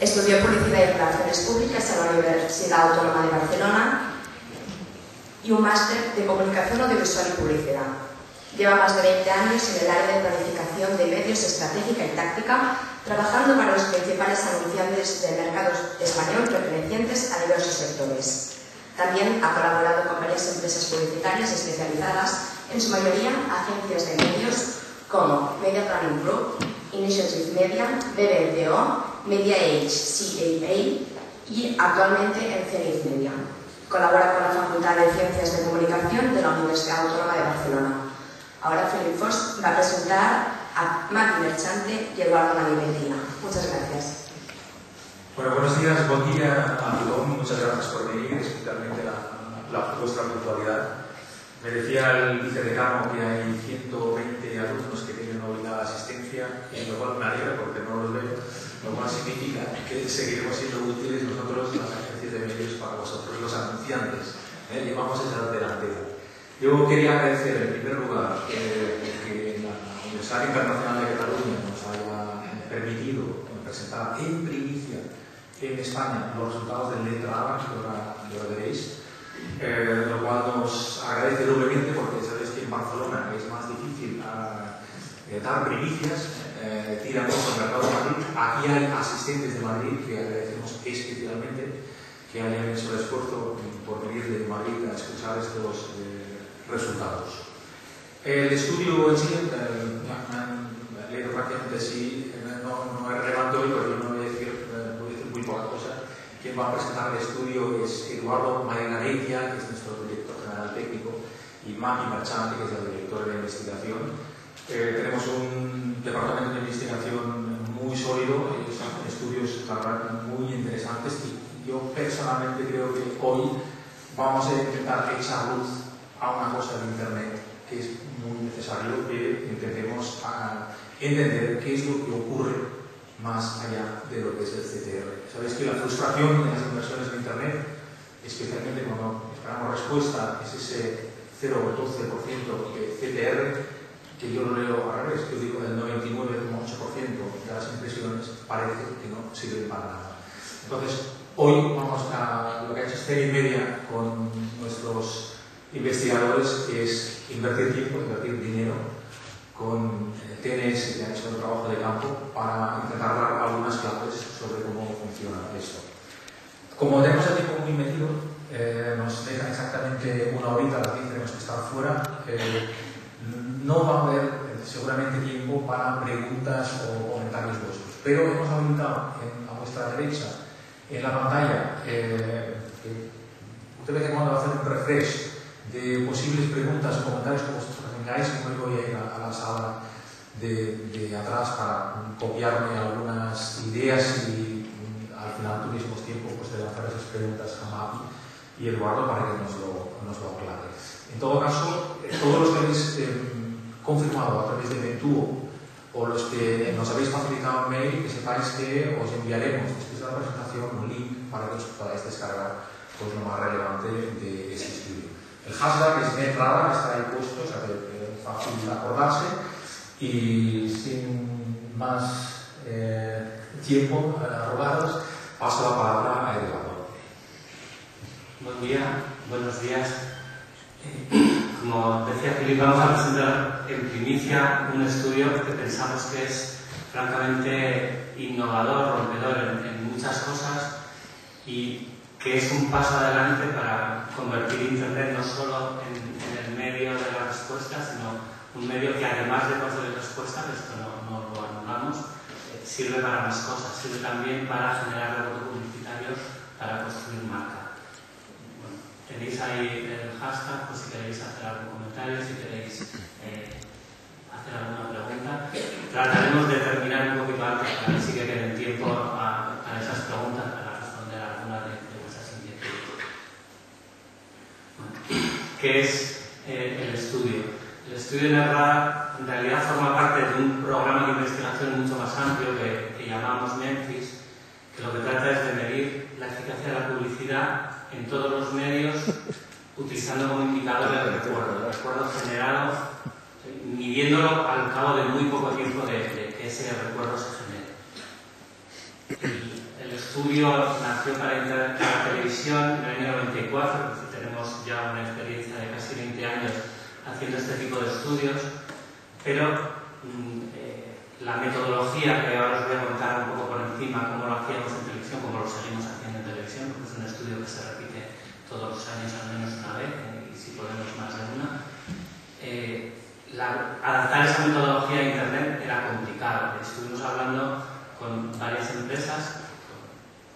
Estudió Publicidad y Relaciones Públicas en la Universidad Autónoma de Barcelona y un máster de Comunicación Audiovisual y Publicidad. Lleva más de 20 años en el área de planificación de medios estratégica y táctica, trabajando para los principales anunciantes del mercado español pertenecientes a diversos sectores. También ha colaborado con varias empresas publicitarias especializadas, en su mayoría agencias de medios como Media Planning Group, Initiative Media, BBDO, Media Age, CAA y actualmente en Zenith Media. Colabora con la Facultad de Ciencias de Comunicación de la Universidad Autónoma de Barcelona. Ahora Felip Fos va a presentar a Maki Merchante y Eduardo Manivellia. Muchas gracias. Bueno, buenos días, buen día a todos. Muchas gracias por venir, especialmente vuestra puntualidad. Me decía el vicedecano que hay 120 alumnos que tienen hoy la asistencia, y lo cual me alegra porque no los veo, lo cual significa que seguiremos siendo útiles nosotros, las agencias de medios, para vosotros, los anunciantes. Llevamos esa delantera. Yo quería agradecer en primer lugar que la Universidad Internacional de Cataluña nos haya permitido presentar en primicia en España los resultados del Letra A, que ahora veréis, lo cual nos agradece doblemente porque sabéis que en Barcelona es más difícil dar primicias, tiran mucho el mercado de Madrid. Aquí hay asistentes de Madrid que agradecemos especialmente que hayan hecho el esfuerzo por venir de Madrid a escuchar estos resultados. El estudio en sí, me leído prácticamente así, no es relevante hoy, pero yo no voy a decir muy poca cosa. Quien va a presentar el estudio es Eduardo Manivellia, que es nuestro director general técnico, y Maki Merchante, que es el director de investigación. Tenemos un departamento de investigación muy sólido, ellos hacen estudios, la verdad, muy interesantes, y yo personalmente creo que hoy vamos a intentar echar luz a una cosa de Internet que es muy necesario que intentemos entender qué es lo que ocurre más allá de lo que es el CTR. Sabéis que la frustración en las inversiones de Internet, especialmente cuando esperamos respuesta, es ese 0 o 12% de CTR, que yo lo leo al revés, que digo el 99,8% de las impresiones parece que no sirven para nada. Entonces, hoy vamos a lo que ha hecho Zenith Media con nuestros investigadores, que es invertir tiempo, invertir dinero con TNS, que han hecho un trabajo de campo para intentar dar algunas claves sobre cómo funciona esto. Como tenemos el tiempo muy medido, nos dejan exactamente una horita, a las 10 tenemos que estar fuera. No va a haber seguramente tiempo para preguntas o comentarios vuestros, pero hemos habilitado a vuestra derecha en la pantalla usted de vez en cuando va a hacer un refresh de posibles preguntas o comentarios que vosotros tengáis. Yo voy a ir a la sala de atrás para copiarme algunas ideas y al final tuviésemos tiempo pues, de lanzar esas preguntas a Maki y Eduardo para que nos lo aclare. En todo caso, todos los que habéis confirmado a través de Mentuo o los que nos habéis facilitado un mail, que sepáis que os enviaremos después de la presentación un link para que os podáis descargar pues, lo más relevante de este estudio. El hashtag es NetRadar, está ahí puesto, o sea que es fácil acordarse. Y sin más tiempo robados, paso la palabra a Eduardo. Buen día, buenos días. Como decía Felip, vamos a presentar en primicia un estudio que pensamos que es francamente innovador, rompedor en muchas cosas y que es un paso adelante para convertir Internet no solo en el medio de la respuesta, sino un medio que además de conseguir respuestas, esto no lo anulamos, sirve para más cosas, sirve también para generar rebotes publicitarios para construir marca. Bueno, tenéis ahí el hashtag, pues si queréis hacer algún comentario, si queréis hacer alguna pregunta. Trataremos de terminar un poquito antes para que sí que quede tiempo a esas preguntas para responder a alguna de vuestras inquietudes. Bueno, ¿qué es el estudio? El estudio de NetRadar en realidad forma parte de un programa de investigación mucho más amplio que llamamos Memphis, que lo que trata es de medir la eficacia de la publicidad en todos los medios utilizando como indicador el recuerdo generado, midiéndolo al cabo de muy poco tiempo de que ese recuerdo se genere. el estudio nació para la televisión en el año 94, tenemos ya una experiencia de casi 20 años haciendo este tipo de estudios, pero la metodología, que ahora os voy a contar un poco por encima cómo lo hacíamos en televisión, cómo lo seguimos haciendo en televisión, porque es un estudio que se repite todos los años al menos una vez, y si podemos más de una. Adaptar esa metodología a Internet era complicado. Estuvimos hablando con varias empresas,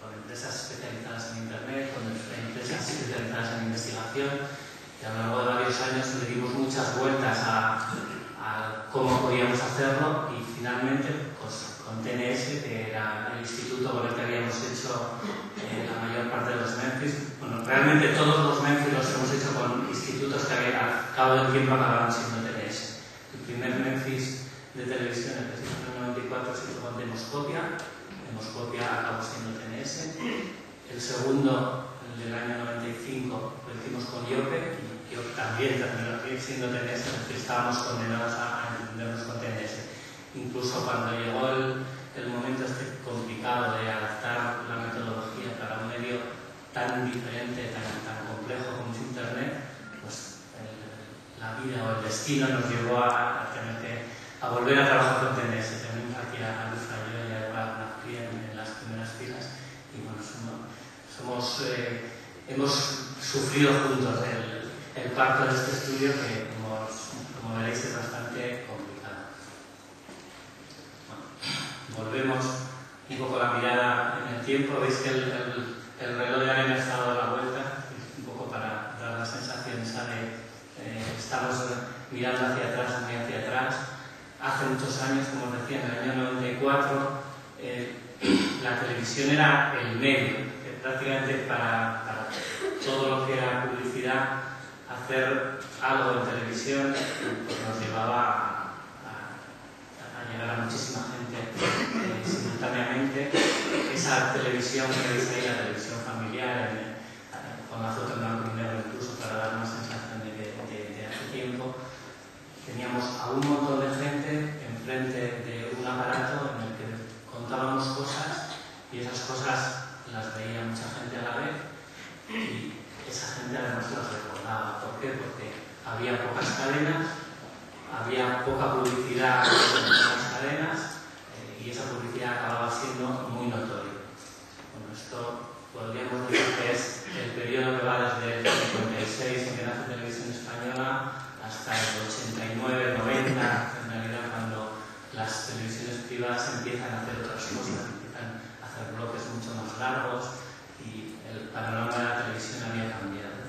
con empresas especializadas en Internet, con empresas especializadas en investigación, y a lo largo de varios años le dimos muchas vueltas a cómo podíamos hacerlo, y finalmente pues, con TNS, que era el instituto con el que habíamos hecho la mayor parte de los Memphis. Bueno, realmente todos los Memphis los hemos hecho con institutos que al cabo del tiempo acabaron siendo TNS. El primer Memphis de televisión, el que se hizo en el 94, se hizo con Demoscopia. Demoscopia acabó siendo TNS. El segundo, el del año 95, lo hicimos con IOPE, y IOPE también terminó siendo TNS, porque estábamos condenados a entendernos con TNS. Incluso cuando llegó el momento este complicado de adaptar la metodología para un medio tan diferente, tan complejo como es Internet, pues la vida o el destino nos llevó a tener a volver a trabajar con TNS. Tenemos aquí a Luz Fayó y a Eva Nafri en las primeras filas, y bueno, hemos sufrido juntos el parto de este estudio, que como veréis es bastante complicado. Bueno, volvemos un poco la mirada en el tiempo. Veis que el reloj de arena está dando la vuelta, un poco para dar la sensación esa de estamos mirando hacia atrás, muy hacia atrás. Hace muchos años, como os decía, en el año 94, la televisión era el medio, que prácticamente para todo lo que era publicidad, hacer algo en televisión pues nos llevaba a llegar a muchísima gente simultáneamente. Esa televisión que veis ahí, la televisión familiar, con la foto en blanco y negro, incluso para dar una sensación de hace tiempo, teníamos a un montón de gente enfrente de un aparato en el que contábamos cosas, y esas cosas las veía mucha gente a la vez, y esa gente además las recordaba. ¿Por qué? Porque había pocas cadenas, había poca publicidad en las cadenas, y esa publicidad acababa siendo muy notoria. Bueno, esto podríamos decir que es el periodo que va desde el 56, en que nace Televisión Española, hasta el 89, 90, en realidad, cuando las televisiones privadas empiezan a hacer otras cosas, empiezan a hacer bloques mucho más largos, y el panorama de la televisión había cambiado.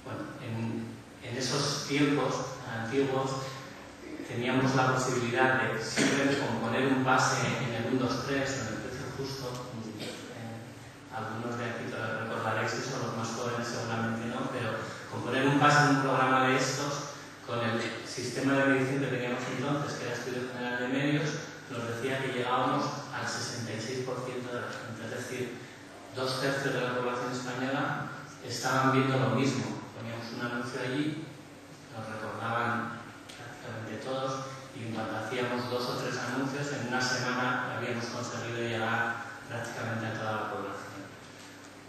Bueno, en esos tiempos antiguos teníamos la posibilidad de simplemente componer un pase en el 1, 2, 3, en el precio justo. Algunos de aquí recordaréis eso, los más jóvenes seguramente no, pero componer un pase en un programa de estos, con el sistema de medición que teníamos entonces, que era Estudio General de Medios, nos decía que llegábamos al 66% de la gente, es decir, 2/3 de la población española estaban viendo lo mismo. Poníamos un anuncio allí, nos recordaban prácticamente todos, y en cuanto hacíamos 2 o 3 anuncios, en una semana habíamos conseguido llegar prácticamente a toda la población.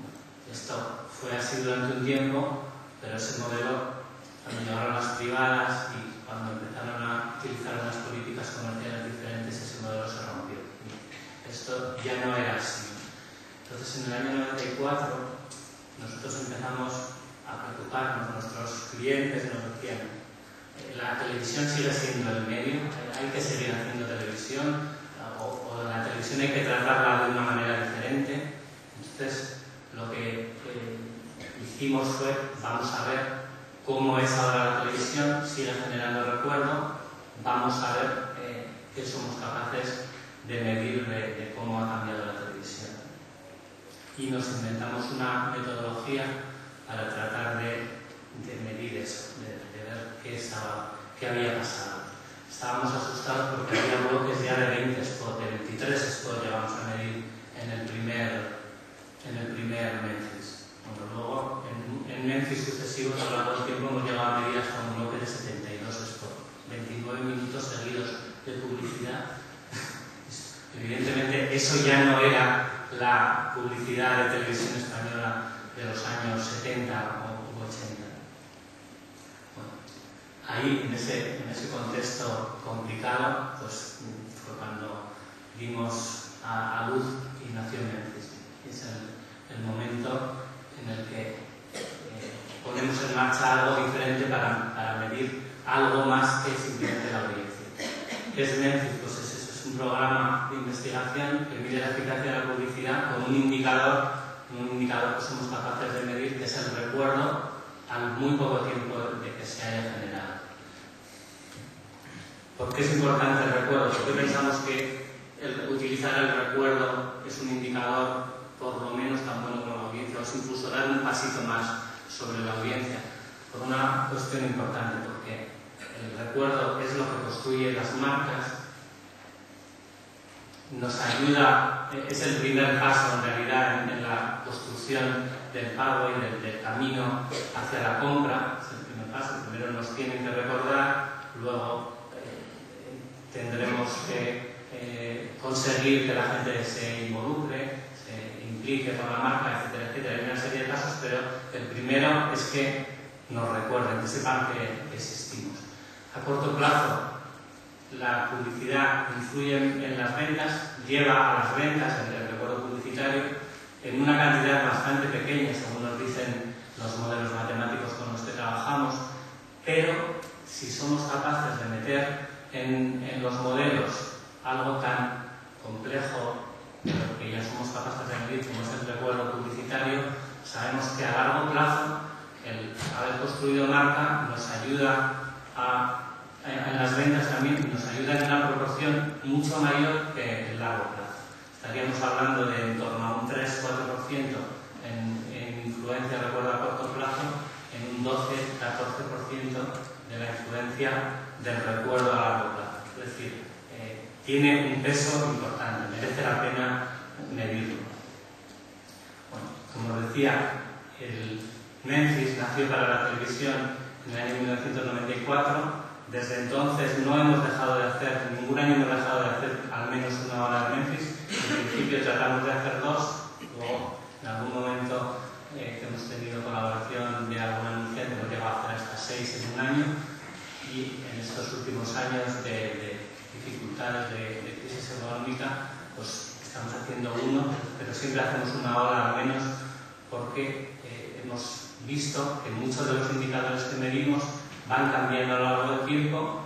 Bueno, esto fue así durante un tiempo, pero ese modelo, cuando llegaron las privadas y cuando empezaron a utilizar unas políticas comerciales diferentes, ese modelo se rompió. Esto ya no era así. Entonces, en el año 94, nosotros empezamos a preocuparnos. Nuestros clientes nos decían: la televisión sigue siendo el medio, hay que seguir haciendo televisión, o la televisión hay que tratarla de una manera diferente. Entonces, lo que hicimos fue: vamos a ver cómo es ahora la televisión, sigue generando recuerdo, vamos a ver qué somos capaces de medir de cómo ha cambiado la televisión. Y nos inventamos una metodología para tratar de medir eso, de ver qué había pasado. Estábamos asustados porque había bloques ya de 20 spots, de 23 spots llegamos a medir en el primer Memphis. Bueno, luego en Memphis sucesivos a lo largo del tiempo hemos llegado a medir hasta un bloque de 72 spots, 29 minutos seguidos de publicidad. Evidentemente, eso ya no era la publicidad de televisión española de los años 70 o 80. Bueno, ahí, en ese contexto complicado, pues fue cuando dimos a luz y nació Memphis. Es el momento en el que ponemos en marcha algo diferente para medir algo más que simplemente la audiencia. ¿Qué es Memphis? Pues es eso, es un programa de investigación que mide la eficacia de la publicidad con un indicador que somos capaces de medir, que es el recuerdo al muy poco tiempo de que se haya generado. ¿Por qué es importante el recuerdo? ¿Por qué pensamos que utilizar el recuerdo es un indicador por lo menos tan bueno como la audiencia, o incluso dar un pasito más sobre la audiencia? Por una cuestión importante, porque el recuerdo es lo que construye las marcas, nos ayuda, es el primer paso en realidad en la construcción del pago y del camino hacia la compra. Es el primer paso. Primero nos tienen que recordar, luego tendremos que conseguir que la gente se involucre, se implique con la marca, etcétera, etcétera. Hay una serie de pasos, pero el primero es que nos recuerden, que sepan que existimos. A corto plazo, la publicidad influye en las ventas, lleva a las ventas, el recuerdo publicitario, en una cantidad bastante pequeña, según nos dicen los modelos matemáticos con los que trabajamos, pero si somos capaces de meter en los modelos algo tan complejo, pero que ya somos capaces de medir como es el recuerdo publicitario, sabemos que a largo plazo el haber construido marca nos ayuda en las ventas también, nos ayuda en una proporción mucho mayor que el largo plazo. Estaríamos hablando de en torno a un 3-4% en influencia de recuerdo a corto plazo, en un 12-14% de la influencia del recuerdo a largo plazo. Es decir, tiene un peso importante, merece la pena medirlo. Bueno, como decía, el Memphis nació para la televisión en el año 1994. Desde entonces no hemos dejado de hacer, ningún año hemos dejado de hacer al menos una hora de Memphis. En principio tratamos de hacer 2, luego en algún momento que hemos tenido colaboración de algún anunciante hemos llegado a hacer hasta 6 en un año, y en estos últimos años de dificultades de crisis económica pues estamos haciendo 1, pero siempre hacemos una hora al menos, porque hemos visto que muchos de los indicadores que medimos van cambiando a lo largo del tiempo,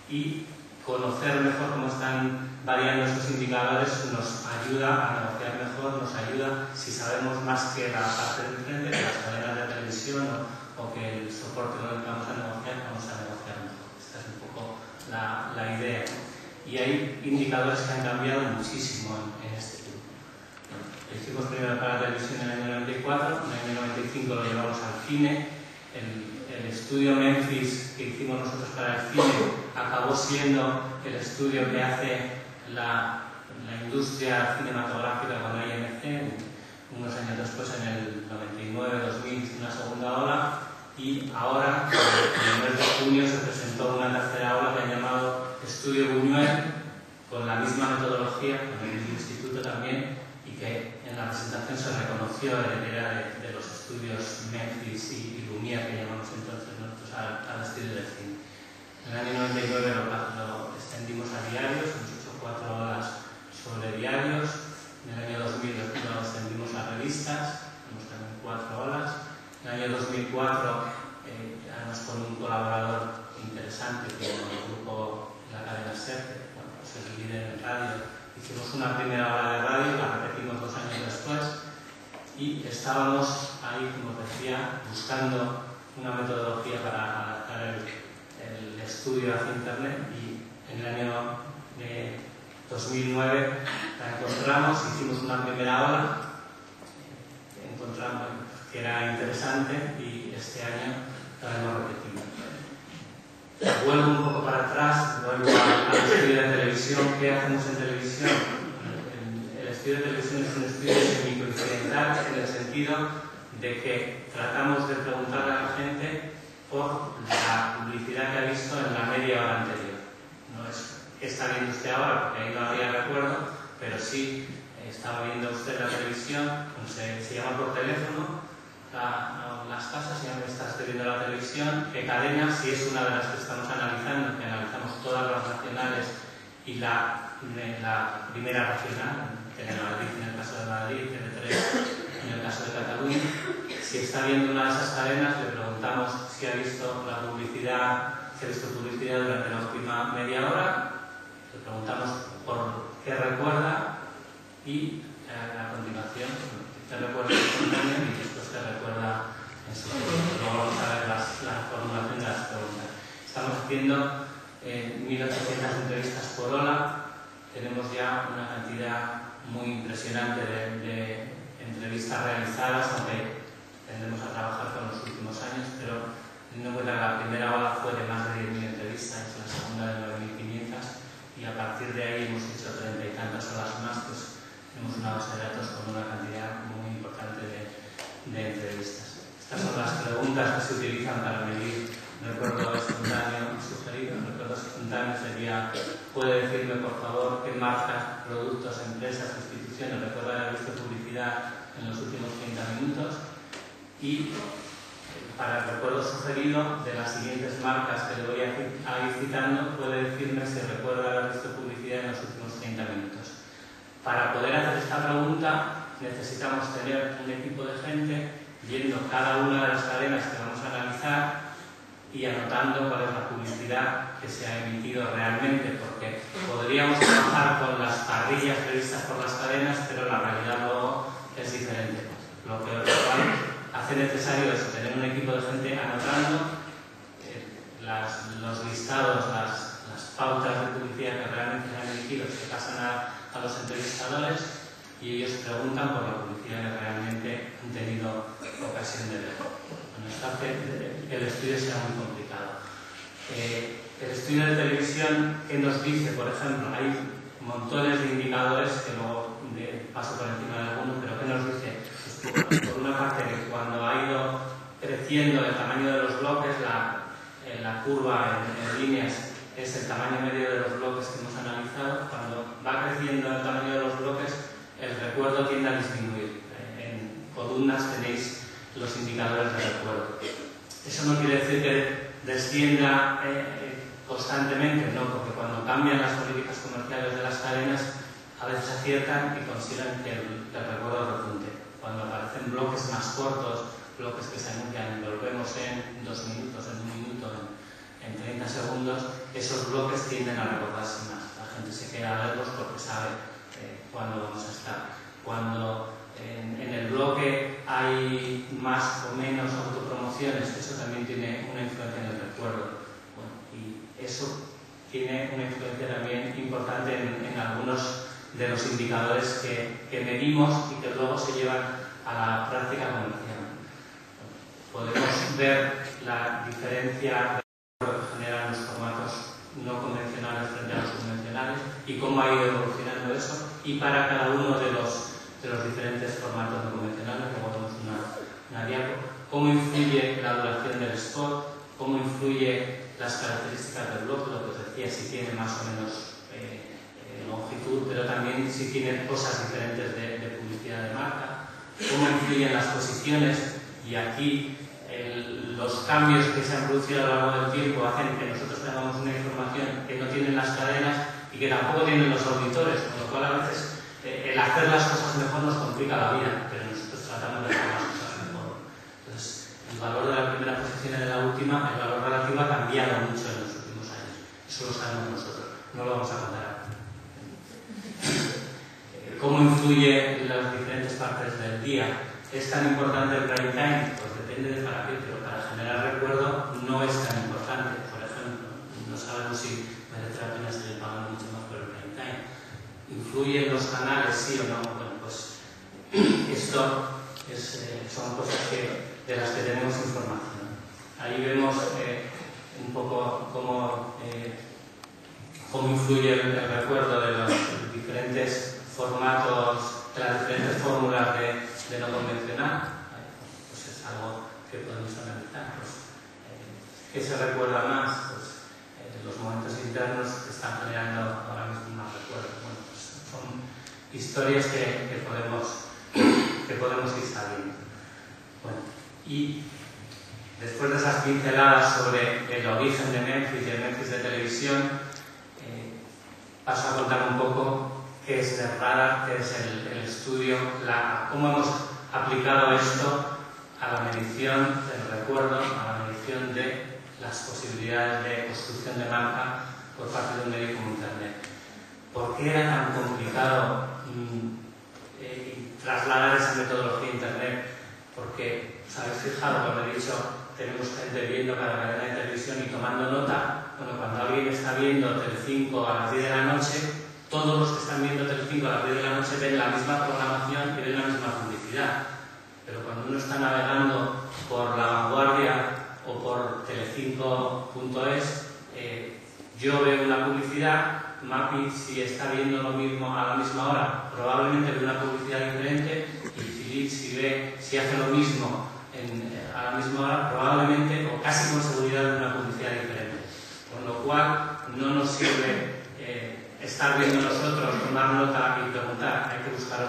y conocer mejor cómo están variando esos indicadores nos ayuda a negociar mejor, nos ayuda, si sabemos más que la parte de frente, que las cadenas de televisión o que el soporte con el que vamos a negociar mejor. Esta es un poco la idea. Y hay indicadores que han cambiado muchísimo en este tiempo. Bueno, lo hicimos primero para la televisión en el año 94, en el año 95 lo llevamos al cine. El estudio Memphis que hicimos nosotros para el cine acabó siendo el estudio que hace la industria cinematográfica con la IMC, unos años después, en el 99-2000, una segunda ola, y ahora, en el mes de junio, se presentó una tercera ola que han llamado Estudio Buñuel, con la misma metodología, con el mismo instituto también, y que en la presentación se reconoció heredera de los estudios Memphis y Lumière, que llamamos entonces nosotros al estudio del cine. En el año 99 lo extendimos a diarios, hemos hecho 4 horas sobre diarios. En el año 2000 lo extendimos a revistas, tenemos también 4 horas. En el año 2004, además con un colaborador interesante como el grupo de la cadena SER, que es el líder en radio, hicimos una primera hora de radio, la repetimos 2 años después, y estábamos ahí, como decía, buscando una metodología para adaptar el estudio hacia Internet, y en el año 2009 la encontramos, hicimos una primera hora, encontramos que era interesante, y este año la hemos repetido. Vuelvo un poco para atrás, vuelvo al estudio de televisión. ¿Qué hacemos en televisión? El estudio de televisión es un estudio semi-coincidental, en el sentido de que tratamos de preguntarle a la gente por la publicidad que ha visto en la media hora anterior. No es qué está viendo usted ahora, porque ahí no había recuerdo, pero si estaba viendo usted la televisión, pues se llama por teléfono a las casas, ya me está viendo la televisión, qué cadena, si es una de las que estamos analizando, que analizamos todas las nacionales y la primera regional, Telemadrid en el caso de Madrid, TV3 en el caso de Cataluña. Si está viendo una de esas cadenas, le preguntamos si ha visto la publicidad, si ha visto publicidad durante la última media hora, le preguntamos por qué recuerda y a continuación te recuerda espontáneo y después te recuerda en su tiempo. Luego vamos a ver la formulación de las preguntas. Estamos haciendo 1.800 entrevistas por hora. Tenemos ya una cantidad muy impresionante de entrevistas realizadas, aunque tendremos a trabajar con los últimos años, pero teniendo en cuenta que la primera ola fue de más de 10.000 entrevistas, la segunda de 9.500, y a partir de ahí hemos hecho 30 y tantas horas más, pues tenemos una base de datos con una cantidad muy importante de entrevistas. Estas son las preguntas que se utilizan para medir recuerdo espontáneo sugerido. El recuerdo espontáneo sería: ¿puede decirme por favor qué marcas, productos, empresas, instituciones recuerda haber visto publicidad en los últimos 30 minutos? Y para el recuerdo sugerido, de las siguientes marcas que le voy a ir citando, puede decirme si recuerda haber visto publicidad en los últimos 30 minutos. Para poder hacer esta pregunta necesitamos tener un equipo de gente viendo cada una de las cadenas que vamos a analizar y anotando cuál es la publicidad que se ha emitido realmente, porque podríamos trabajar con las parrillas previstas por las cadenas, pero la realidad luego es diferente. Lo que hace necesario es tener un equipo de gente anotando los listados, las pautas de publicidad que realmente se han emitido, se pasan a los entrevistadores y ellos preguntan por la publicidad que realmente han tenido ocasión de ver. Bueno, esto hace que el estudio sea muy complicado. El estudio de televisión, ¿qué nos dice? Por ejemplo, hay montones de indicadores que luego paso por encima de algunos, pero ¿qué nos dice? Pues, por una parte, que cuando ha ido creciendo el tamaño de los bloques, la curva en líneas es el tamaño medio de los bloques que hemos analizado. Cuando va creciendo el tamaño de los bloques, el recuerdo tiende a disminuir. En columnas tenéis los indicadores de recuerdo. Eso no quiere decir que descienda constantemente, no, porque cuando cambian las políticas comerciales de las cadenas, a veces aciertan y consideran que el recuerdo repunte. Cuando aparecen bloques más cortos, bloques que se anuncian, volvemos en 2 minutos, en 1 minuto, en 30 segundos, esos bloques tienden a recordarse más. La gente se queda a verlos porque sabe cuándo vamos a estar. Cuando en el bloque hay más o menos autopromociones, eso también tiene una influencia en el recuerdo. Bueno, y eso tiene una influencia también importante en algunos de los indicadores que medimos y que luego se llevan a la práctica comercial. Podemos ver la diferencia que generan los formatos no convencionales frente a los convencionales y cómo ha ido evolucionando eso, y para cada uno de los diferentes formatos no convencionales, luego vemos una diapo, cómo influye la duración del spot, cómo influye las características del bloque, lo que os decía, si tiene más o menos longitud, pero también si tiene cosas diferentes de publicidad de marca, cómo influyen las posiciones, y aquí los cambios que se han producido a lo largo del tiempo hacen que nosotros tengamos una información que no tienen las cadenas y que tampoco tienen los auditores, con lo cual a veces el hacer las cosas mejor nos complica la vida, pero nosotros tratamos de hacer las cosas mejor. Entonces, el valor de la primera posición y de la última, el valor relativo ha cambiado mucho en los últimos años. Eso lo sabemos nosotros, no lo vamos a contar. ¿Cómo influye las diferentes partes del día? ¿Es tan importante el prime time? Pues depende de para qué, pero para generar recuerdo no es tan importante. Por ejemplo, no sabemos si merece la pena se le paga mucho más por el prime time. ¿Influyen los canales, sí o no? Bueno, pues esto son cosas de las que tenemos información. Ahí vemos un poco cómo influye el recuerdo de los diferentes formatos, de las diferentes fórmulas de no convencional. Pues es algo que podemos analizar. Pues, ¿qué se recuerda más? Pues los momentos internos que están generando ahora mismo más recuerdos. Bueno, pues son historias que podemos ir sabiendo. Bueno, y después de esas pinceladas sobre el origen de Memphis y el Memphis de televisión, paso a contar un poco qué es NetRadar, qué es el estudio, cómo hemos aplicado esto a la medición del recuerdo, a la medición de las posibilidades de construcción de marca por parte de un medio como Internet. ¿Por qué era tan complicado trasladar esa metodología a Internet? Porque, ¿os habéis fijado cuando he dicho tenemos gente viendo cada cadena de televisión y tomando nota? Bueno, cuando alguien está viendo Telecinco a las 10 de la noche, todos los que están viendo Telecinco a las 10 de la noche ven la misma programación y ven la misma publicidad. Pero cuando uno está navegando por La Vanguardia o por telecinco.es, yo veo una publicidad, Mapi, si está viendo lo mismo a la misma hora, probablemente ve una publicidad diferente, y Philip, si hace lo mismo a la misma hora, probablemente o casi con seguridad ve una publicidad diferente. Con lo cual, no nos sirve estar viendo nosotros, tomar nota y preguntar, hay que buscar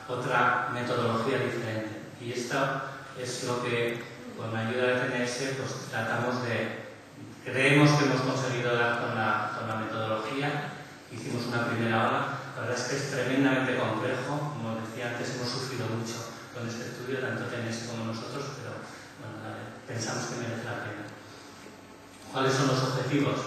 otra metodología diferente. Y esto es lo que, con la ayuda de TNS, pues tratamos creemos que hemos conseguido dar con la metodología. Hicimos una primera ola. La verdad es que es tremendamente complejo. Como decía antes, hemos sufrido mucho con este estudio, tanto TNS como nosotros, pero bueno, pensamos que merece la pena. ¿Cuáles son los objetivos?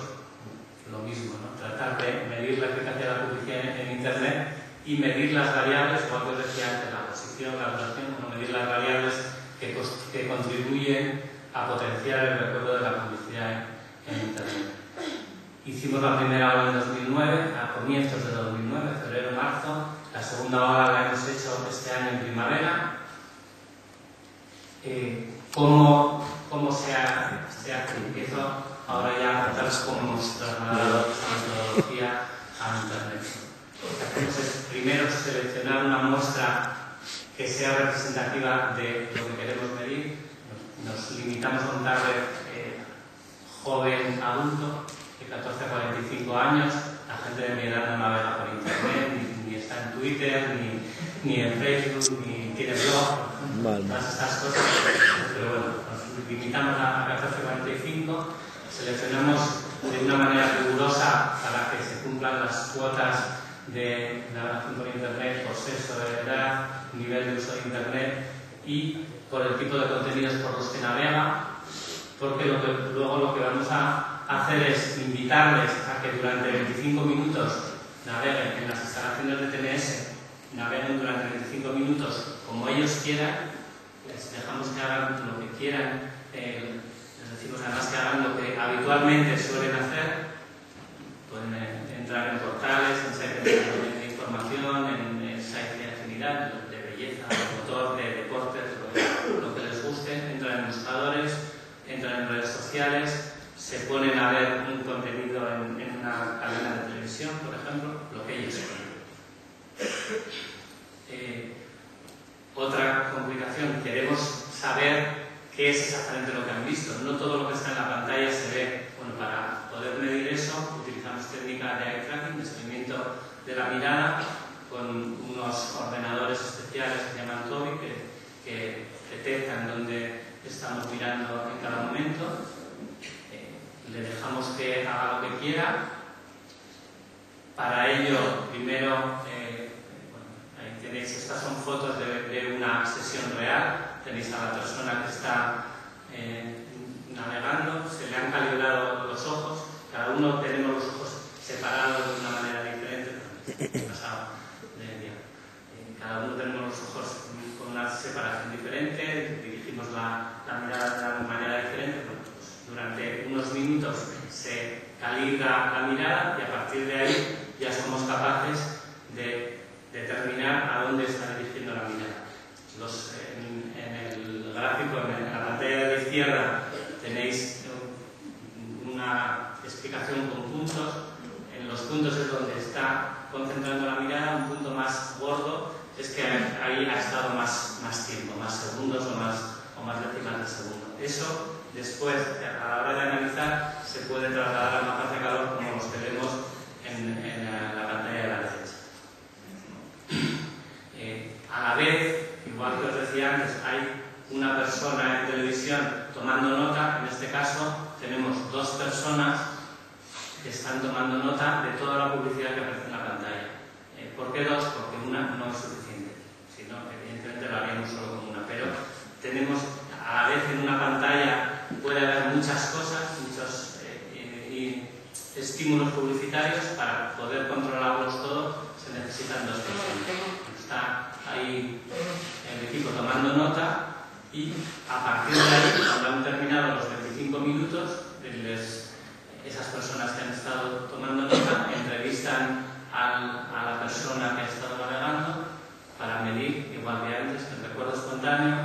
Lo mismo, ¿no? Tratar de medir la eficacia de la publicidad en Internet y medir las variables, como os decía antes, la posición, la duración, medir las variables que contribuyen a potenciar el recuerdo de la publicidad en Internet. Hicimos la primera ola en 2009, a comienzos de 2009, febrero-marzo. La segunda ola la hemos hecho este año en primavera. ¿Cómo se hace? Empiezo ahora ya a contaros cómo hemos trasladado esta metodología a Internet. Lo que hacemos es primero seleccionar una muestra que sea representativa de lo que queremos medir. Nos limitamos a un target joven adulto de 14 a 45 años. La gente de mi edad no navega por Internet, ni está en Twitter, ni en Facebook, ni tiene blog, todas estas cosas. Pero bueno, nos limitamos a 14 a 45. Seleccionamos de una manera rigurosa para que se cumplan las cuotas de navegación por Internet, por sexo, edad, nivel de uso de Internet y por el tipo de contenidos por los que navega, porque luego lo que vamos a hacer es invitarles a que durante 25 minutos naveguen en las instalaciones de TNS, naveguen durante 25 minutos como ellos quieran, les dejamos que hagan lo que quieran, les decimos además que hagan lo que habitualmente suelen hacer. Pueden entrar en portales, en sites de información, en sites de afinidad, de belleza, de motor, de deportes, lo que les guste. Entran en buscadores, entran en redes sociales, se ponen a ver un contenido en una cadena de televisión, por ejemplo, lo que ellos quieran. Otra complicación, queremos saber qué es exactamente lo que han visto. No todo lo que está en la pantalla se ve. Bueno, para poder medir eso, utilizamos técnicas de eye tracking, de seguimiento de la mirada, con unos ordenadores especiales que se llaman TOBI, que detectan dónde estamos mirando en cada momento. Le dejamos que haga lo que quiera. Para ello, primero, ahí tenéis, estas son fotos de una sesión real. Tenéis a la persona que está navegando, se le han calibrado los ojos, cada uno tenemos los ojos separados de una manera diferente, cada uno tenemos los ojos con una separación diferente, dirigimos la mirada de una manera diferente. Bueno, pues durante unos minutos se calibra la mirada y a partir de ahí ya somos capaces de determinar a dónde está dirigiendo la mirada. En el gráfico, en la pantalla de la izquierda, tenéis una explicación con puntos. En los puntos es donde está concentrando la mirada. Un punto más gordo es que ahí ha estado más tiempo, más segundos o más décimas de segundo. Eso, después, a la hora de analizar, se puede trasladar a mapas de calor como los que vemos en la pantalla de la derecha. igual que os decía antes, hay una persona en televisión tomando nota. En este caso tenemos dos personas que están tomando nota de toda la publicidad que aparece en la pantalla. ¿Por qué dos? Porque una no es suficiente, si no, evidentemente lo haríamos solo con una, pero tenemos a la vez en una pantalla, puede haber muchas cosas, muchos estímulos publicitarios. Para poder controlarlos todos se necesitan dos personas. Está ahí el equipo tomando nota y a partir de ahí, cuando han terminado los 25 minutos, esas personas que han estado tomando nota entrevistan a la persona que ha estado navegando para medir, igual que antes, el recuerdo espontáneo,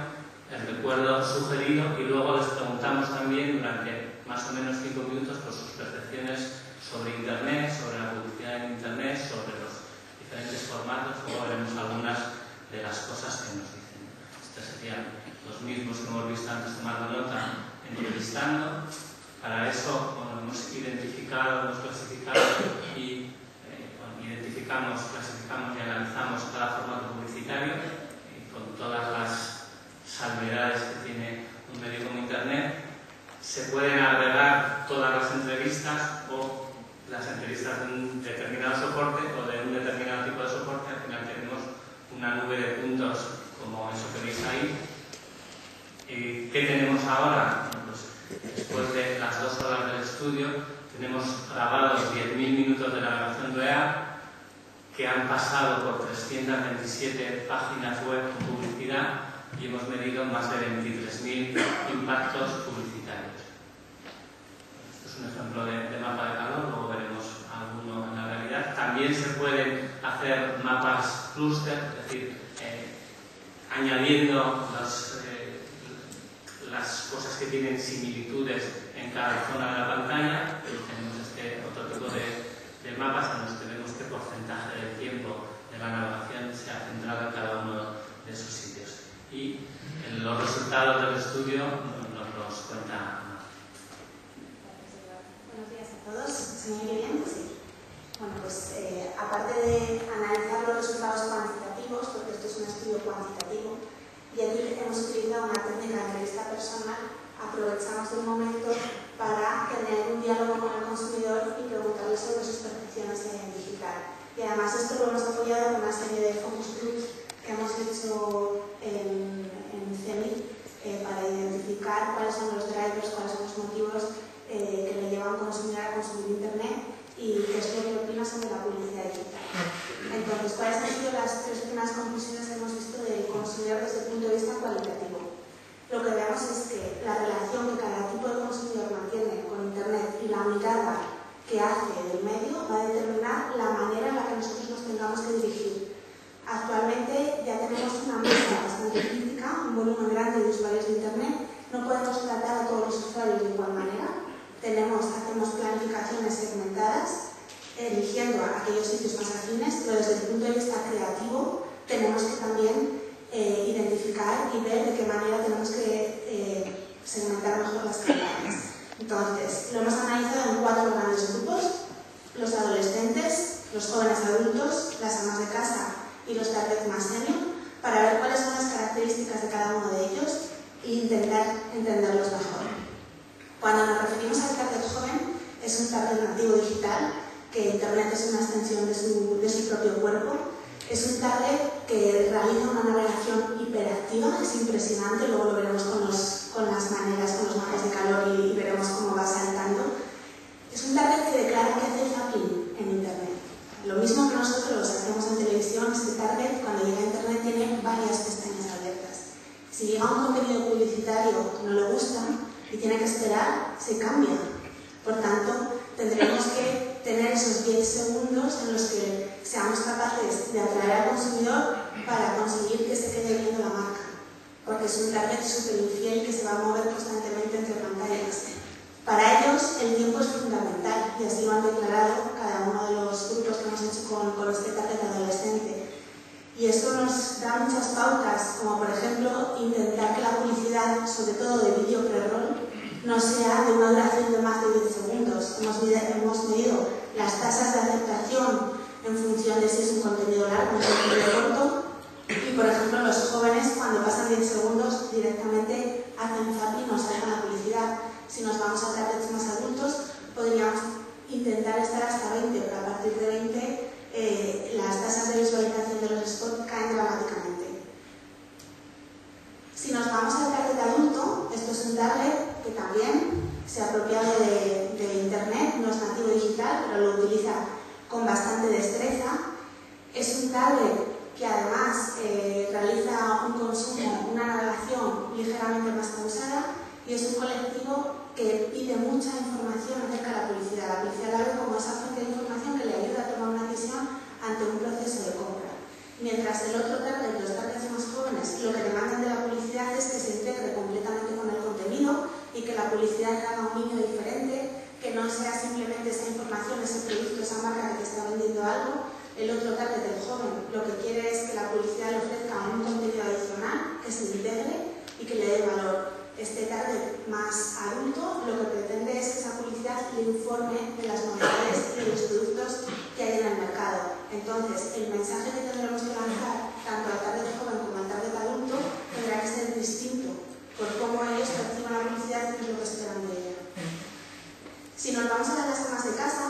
el recuerdo sugerido, y luego les preguntamos también durante más o menos 5 minutos por sus percepciones sobre Internet, sobre la publicidad en Internet, sobre los diferentes formatos. Luego veremos algunas de las cosas que nos dicen. Estos serían los mismos que hemos visto antes tomando nota, entrevistando. Para eso, bueno, hemos identificado, hemos clasificado y identificamos, clasificamos y analizamos cada formato publicitario con todas las salvedades que tiene un medio como Internet. Se pueden agregar todas las entrevistas o las entrevistas de un determinado soporte o de un determinado tipo de soporte. Al final tenemos una nube de puntos como eso que veis ahí. ¿Qué tenemos ahora? Pues después de las 2 horas del estudio tenemos grabados 10.000 minutos de navegación real que han pasado por 327 páginas web con publicidad y hemos medido más de 23.000 impactos publicitarios. Esto es un ejemplo de mapa de calor, luego veremos alguno en la realidad. También se pueden hacer mapas clúster, es decir, añadiendo las cosas que tienen similitudes en cada zona de la pantalla. Tenemos este otro tipo de mapas en los que vemos qué porcentaje del tiempo de la navegación se ha centrado en cada uno de esos sitios. Y los resultados del estudio nos los cuenta. Buenos días a todos. ¿Se me oye bien? Sí. Bueno, pues aparte de analizar los resultados cuantitativos, porque esto es un estudio cuantitativo, y aquí hemos utilizado una técnica de entrevista personal, aprovechamos el momento para tener un diálogo con el consumidor y preguntarle sobre sus percepciones digital. Y además esto lo hemos apoyado con una serie de focus groups que hemos hecho en CEMI para identificar cuáles son los drivers, cuáles son los motivos que le llevan a consumir Internet y qué es lo que opina sobre la publicidad digital. Entonces, ¿cuáles han sido las 3 primeras conclusiones que hemos visto del consumidor desde el punto de vista cualitativo? Lo que vemos es que la relación que cada tipo de consumidor mantiene con Internet y la mirada que hace del medio va a determinar la manera en la que nosotros nos tengamos que dirigir. Actualmente ya tenemos una mesa bastante crítica, un volumen grande de usuarios de Internet. No podemos tratar a todos los usuarios de igual manera. Hacemos planificaciones segmentadas, eligiendo aquellos sitios más afines, pero desde el punto de vista creativo tenemos que también identificar y ver de qué manera tenemos que segmentar mejor las campañas. Entonces, lo hemos analizado en 4 grandes grupos: los adolescentes, los jóvenes adultos, las amas de casa y los target más senior, para ver cuáles son las características de cada uno de ellos e intentar entenderlos mejor. Cuando nos referimos al target joven, es un target nativo digital, que Internet es una extensión de su propio cuerpo. Es un target que realiza una navegación hiperactiva, es impresionante, luego lo veremos con las maneras, con los mapas de calor y veremos cómo va saltando. Es un target que declara que hace zapping en Internet. Lo mismo que nosotros hacemos en televisión, este target cuando llega a Internet tiene varias pestañas abiertas. Si llega un contenido publicitario que no le gusta y tiene que esperar, se cambia. Por tanto, tendremos que tener esos 10 segundos en los que seamos capaces de atraer al consumidor para conseguir que se quede viendo la marca, porque es un target súper infiel que se va a mover constantemente entre pantallas. Para ellos el tiempo es fundamental y así lo han declarado cada uno de los grupos que hemos hecho con este target adolescente. Y esto nos da muchas pautas, como por ejemplo intentar que la publicidad, sobre todo de vídeo pre-roll, no sea de una duración de más de 10 segundos. Hemos medido las tasas de aceptación en función de si es un contenido largo o un contenido corto. Y por ejemplo, los jóvenes, cuando directamente hacen zapping y nos saltan la publicidad. Si nos vamos a targets más adultos, podríamos intentar estar hasta 20, pero a partir de 20 las tasas de visualización de los spots caen dramáticamente. Si nos vamos al target adulto, esto es un target que también se apropia de Internet, no es nativo digital, pero lo utiliza con bastante destreza. Es un target que además realiza un consumo, una navegación ligeramente más pausada, y es un colectivo que pide mucha información acerca de la publicidad. La publicidad la ve como esa fuente de información que le ayuda a tomar una decisión ante un proceso de compra. Mientras el otro target, los targets más jóvenes, lo que demandan de la publicidad es que se integre completamente con el contenido y que la publicidad haga un guiño diferente, que no sea simplemente esa información, ese producto, esa marca que te está vendiendo algo. El otro target, el joven, lo que quiere es que la publicidad le ofrezca un contenido adicional, que se integre y que le dé valor. Este target más adulto lo que pretende es que esa publicidad le informe de las novedades y de los productos que hay en el mercado. Entonces, el mensaje que tendremos que lanzar tanto al target joven como al target adulto tendrá que ser distinto por cómo ellos perciben la publicidad y qué es lo que esperan de ella. Si nos vamos a las amas de casa,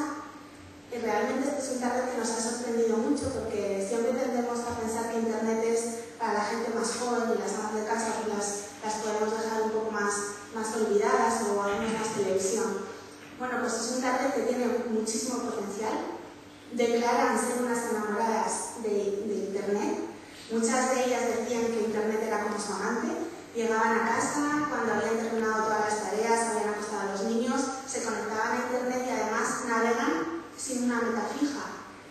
realmente este es un target que nos ha sorprendido mucho, porque siempre tendemos a pensar que Internet es para la gente más joven y las amas de casa pues las podemos dejar un poco más olvidadas o hacemos más televisión. Bueno, pues es un target que tiene muchísimo potencial. Declaran ser unas enamoradas de Internet. Muchas de ellas decían que Internet era como su amante. Llegaban a casa, cuando habían terminado todas las tareas, habían acostado a los niños, se conectaban a Internet y además navegan sin una meta fija.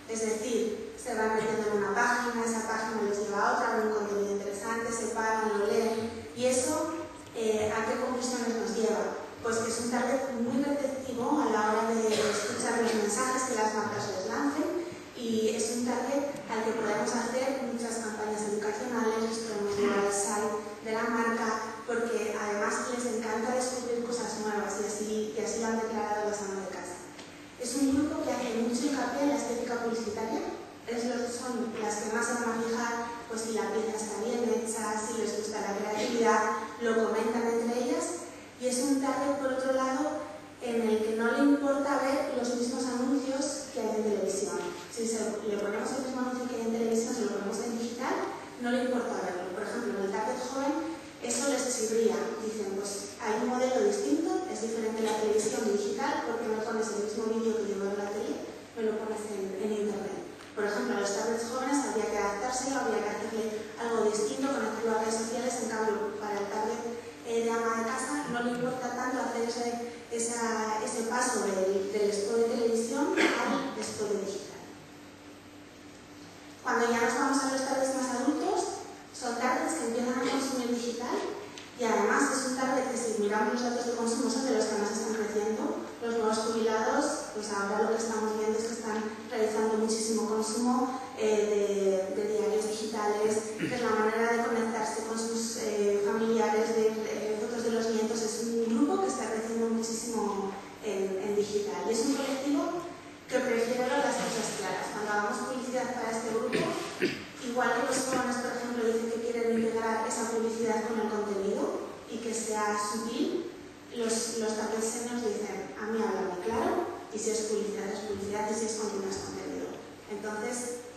Es decir, se van metiendo en una página, esa página les lleva a otra, ven un contenido interesante, se paran, lo leen. ¿Y eso a qué conclusiones nos lleva? Pues que es un target muy receptivo a la hora de escuchar los mensajes que las marcas les lancen, y es un target al que podemos hacer muchas campañas educacionales, les podemos llevar al site de la marca, porque además les encanta descubrir cosas nuevas y así lo han declarado las amas de casa. Es un grupo que hace mucho hincapié en la estética publicitaria. Son las que más se van a fijar pues, si la pieza está bien hecha, si les gusta la creatividad, lo comentan entre ellas. Y es un target, por otro lado, en el que no le importa ver los mismos anuncios que hay en televisión. Si le ponemos el mismo anuncio que hay en televisión, si lo ponemos en digital, no le importa verlo. Por ejemplo, en el target joven, eso les chirría. Dicen, pues hay un modelo distinto, es diferente la televisión digital, porque no pones el mismo vídeo que yo veo en la tele, me lo pones en Internet. Por ejemplo, a los tablets jóvenes habría que adaptarse, habría que hacerle algo distinto, conectarlo a redes sociales. En cambio, para el tablet de ama de casa no le importa tanto hacer ese paso del spot de televisión al spot de digital. Cuando ya nos vamos a los tablets más adultos, son tablets que empiezan a consumir digital, y además es un target que, si miramos los datos de consumo, son de los que más están creciendo. Los nuevos jubilados, pues ahora lo que estamos viendo es que están realizando muchísimo consumo de diarios digitales, que es la manera de conectarse con sus familiares, de fotos de los nietos. Es un grupo que está creciendo muchísimo en digital, y es un colectivo que prefiere ver las cosas claras. Cuando hagamos publicidad para este grupo, igual que los jóvenes, por ejemplo, dicen que quieren integrar esa publicidad con el contenido y que sea sutil, los target seniors dicen, a mí háblame claro, y si es publicidad, y si es contenido, es contenido. Entonces,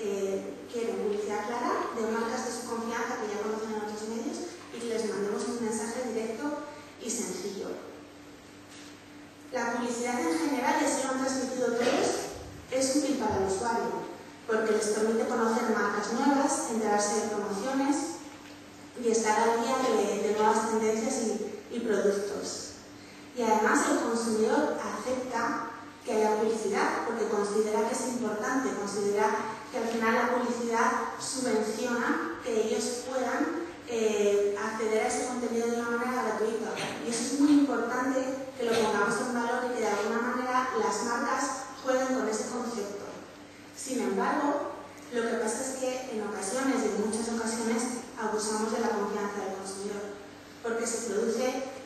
quieren publicidad clara de marcas de su confianza que ya conocen en otros medios, y que les mandemos un mensaje directo y sencillo. La publicidad en general, y así lo han transmitido todos, es útil para el usuario, porque les permite conocer marcas nuevas, enterarse de promociones y estar al día de nuevas tendencias y productos. Y además el consumidor acepta que haya publicidad porque considera que es importante, considera que al final la publicidad subvenciona que ellos puedan acceder a ese contenido de una manera gratuita. Y eso es muy importante que lo pongamos en valor y que de alguna manera las marcas jueguen con ese concepto. Sin embargo, lo que pasa es que en ocasiones, y en muchas ocasiones, abusamos de la confianza del consumidor, porque se produce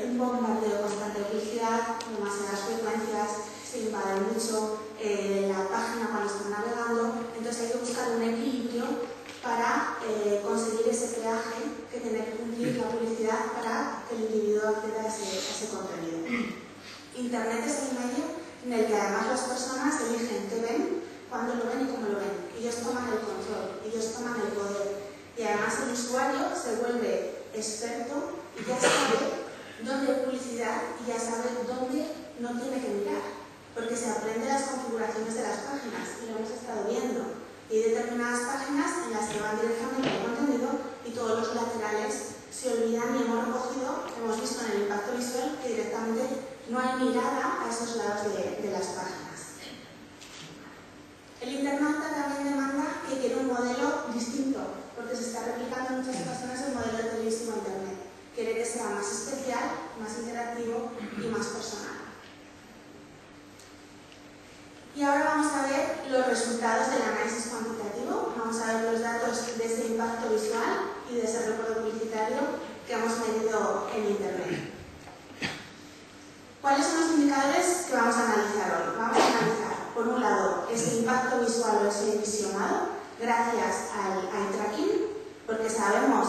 un bombardeo constante de publicidad, demasiadas frecuencias, se invade mucho la página cuando están navegando. Entonces hay que buscar un equilibrio para conseguir ese peaje que tiene que cumplir la publicidad el usuario se vuelve experto y ya sabe dónde hay publicidad y ya sabe dónde no tiene que mirar, porque se aprende las configuraciones de las páginas y lo hemos estado viendo. Y hay determinadas páginas en las que van directamente al contenido y todos los laterales se olvidan, y hemos recogido, hemos visto en el impacto visual que directamente no hay mirada a esos lados de las páginas. El internauta también demanda que quiere un modelo distinto, porque se está replicando en muchas ocasiones el modelo de televisión a Internet. Quiere que sea más especial, más interactivo y más personal. Y ahora vamos a ver los resultados del análisis cuantitativo. Vamos a ver los datos de ese impacto visual y de ese recuerdo publicitario que hemos medido en Internet. ¿Cuáles son los indicadores que vamos a analizar hoy? Vamos a analizar, por un lado, ese impacto visual o ese visionado gracias al eye tracking, porque sabemos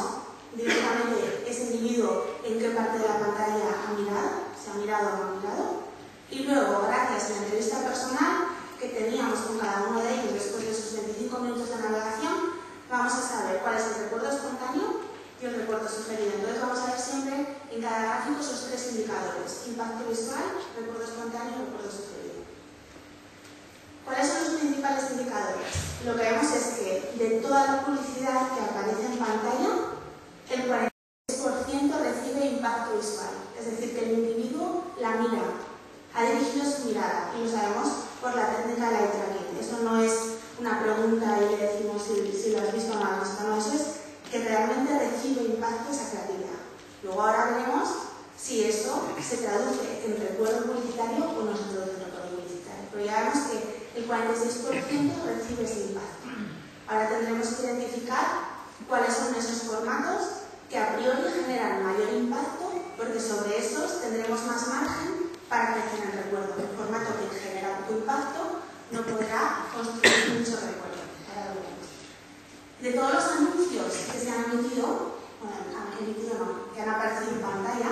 directamente ese individuo en qué parte de la pantalla ha mirado, si ha mirado o no ha mirado. Y luego, gracias a la entrevista personal que teníamos con cada uno de ellos después de sus 25 minutos de navegación, vamos a saber cuál es el recuerdo espontáneo y el recuerdo sugerido. Entonces vamos a ver siempre en cada gráfico esos tres indicadores: impacto visual, recuerdo espontáneo y recuerdo sugerido. ¿Cuáles son los principales indicadores? Lo que vemos es que de toda la publicidad que aparece en pantalla, el 46% recibe impacto visual, es decir, que el individuo la mira, ha dirigido su mirada, y lo sabemos por la técnica del eye tracking. Eso no es una pregunta y le decimos si lo has visto o no has visto, no, eso es que realmente recibe impacto esa creatividad. Luego ahora veremos si eso se traduce en recuerdo publicitario o no se traduce en recuerdo publicitario. Pero ya vemos que el 46% recibe ese impacto. Ahora tendremos que identificar cuáles son esos formatos que a priori generan mayor impacto, porque sobre esos tendremos más margen para crecer en recuerdo. El formato que genera poco impacto no podrá construir mucho recuerdo. Ahora lo veremos. De todos los anuncios que se han emitido, que han aparecido en pantalla,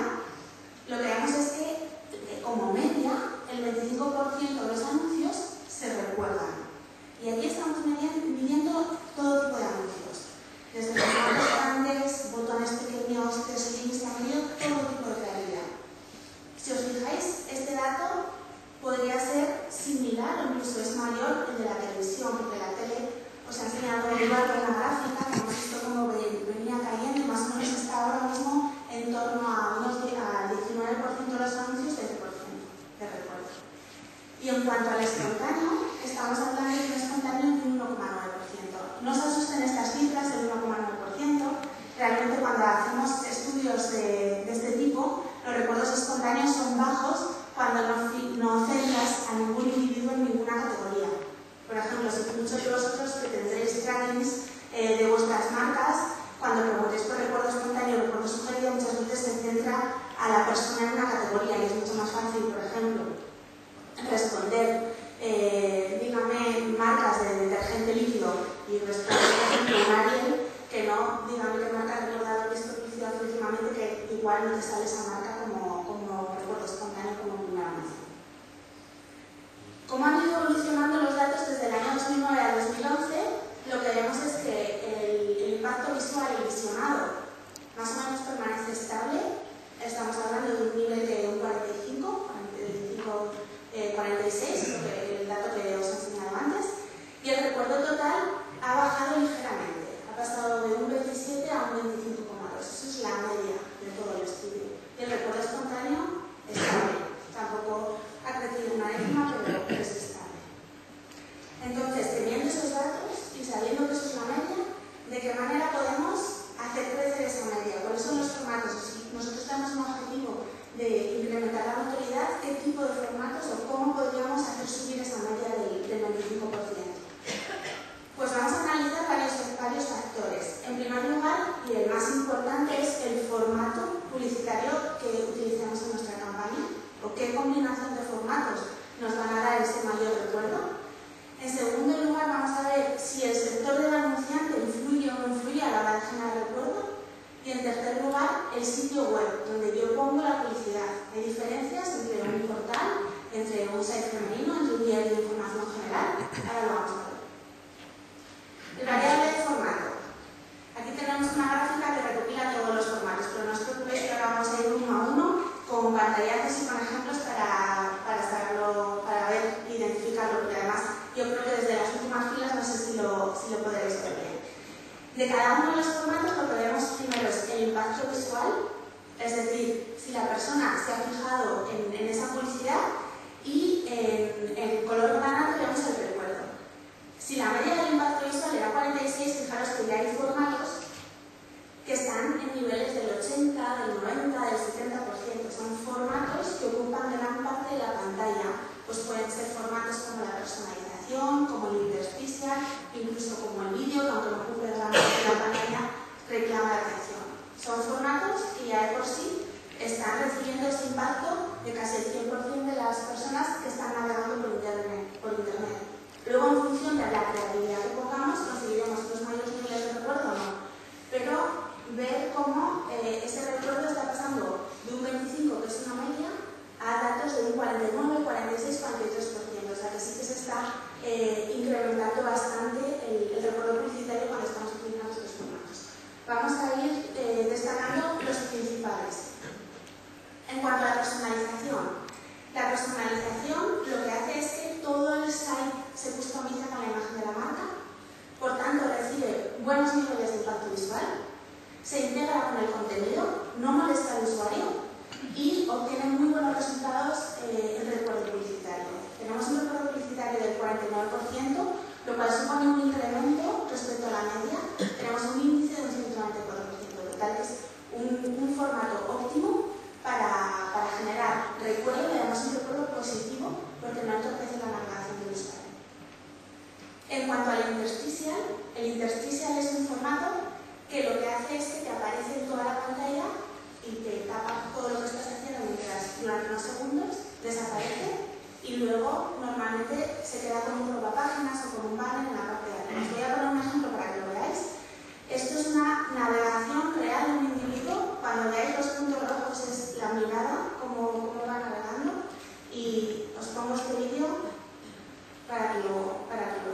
lo que vemos es que, como media, el 25% de los anuncios se recuerdan. Y aquí estamos midiendo todo tipo de anuncios. Desde botones grandes, botones pequeños, links, se han medido todo tipo de creatividad. Si os fijáis, este dato podría ser similar o incluso es mayor el de la televisión, porque la tele os ha enseñado igual que una gráfica, que hemos visto cómo venía cayendo y más o menos está ahora mismo en torno a unos 19% de los anuncios, 20% de recuerdo. Y en cuanto al espontáneo, estamos hablando de un espontáneo de un 1,9%. No os asusten estas cifras del 1,9%. Realmente cuando hacemos estudios de este tipo, los recuerdos espontáneos son bajos cuando no centras a ningún individuo en ninguna categoría. Por ejemplo, si muchos de vosotros que tendréis trackings de vuestras marcas, cuando preguntéis por recuerdo espontáneo o recuerdo sugerido, muchas veces se centra a la persona en una categoría y es mucho más fácil, por ejemplo, responder, dígame, marcas de detergente líquido y responder, por ejemplo, un Ariel, que no, dígame qué marca has recordado que esto publicidad últimamente, que igual no te sale esa marca como recuerdo espontáneo, como primera mención. ¿Cómo han ido evolucionando los datos desde el año 2009 al 2011? Lo que vemos es que el impacto visual y visionado más o menos permanece estable. Estamos hablando de un nivel de un 46, el dato que os he enseñado antes, y el recuerdo total ha bajado ligeramente, ha pasado de un 27 a un 25,2. Eso es la media de todo el estudio. Y el recuerdo espontáneo estable, tampoco ha crecido una décima, pero es estable. Entonces, teniendo esos datos y sabiendo que eso es la media, ¿de qué manera podemos hacer crecer esa media? ¿Cuáles son los formatos? Si nosotros tenemos un objetivo de incrementar la notoriedad, ¿qué tipo de formatos o cómo podríamos hacer subir esa media del 25%? Pues vamos a analizar varios factores. En primer lugar, y el más importante, es el formato publicitario que utilicemos en nuestra campaña, o qué combinación de formatos nos van a dar ese mayor recuerdo. En segundo lugar, vamos a ver si el sector del anunciante influye o no influye a la hora de generar recuerdo. Y en tercer lugar, el sitio web, donde yo pongo la publicidad. Hay diferencias entre un portal, entre un site femenino, entre un diario de información general. Ahora lo vamos a ver. El variable de formato. Aquí tenemos una gráfica De cada uno de los formatos lo que vemos primero es el impacto visual, es decir, si la persona se ha fijado en esa publicidad, y en el color granate vemos el recuerdo. Si la media del impacto visual era 46, fijaros que ya hay formatos que están en niveles del 80, del 90, del 70%. Son formatos que ocupan gran parte de la pantalla. Pues pueden ser formatos como la personalización, como el intersticial, incluso como el vídeo, que aunque no ocupe gran parte de la pantalla, reclama la atención. Son formatos que ya de por sí están recibiendo ese impacto de casi el 100% de las personas que están navegando por Internet. Luego, en función de la creatividad que pongamos, conseguiremos los mayores niveles de recuerdo o no. Pero ver cómo ese recuerdo está pasando de un 25, que es una media, a datos de un 49, 46, 43%. O sea que sí que se está incrementando bastante el recuerdo publicitario cuando estamos utilizando estos formatos. Vamos a ir destacando los principales. En cuanto a la personalización lo que hace es que todo el site se customiza con la imagen de la marca, por tanto recibe buenos niveles de impacto visual, se integra con el contenido, no molesta al usuario y obtiene muy buenos resultados en recuerdo publicitario. Tenemos un recuerdo publicitario del 49%, lo cual supone un incremento respecto a la media. Tenemos un índice de un 194%, total que es un formato óptimo para generar recuerdo y además un recuerdo positivo porque no entorpece la navegación del usuario. En cuanto al intersticial, el intersticial es un formato que lo que hace es que te aparece en toda la pantalla y te tapa todo lo que estás haciendo mientras durante unos segundos desaparece y luego normalmente se queda con un robapáginas o con un banner en la parte de arriba. Os voy a poner un ejemplo para que lo veáis. Esto es una navegación real de un individuo. Cuando veáis los puntos rojos es la mirada, cómo va navegando. Y os pongo este vídeo para que lo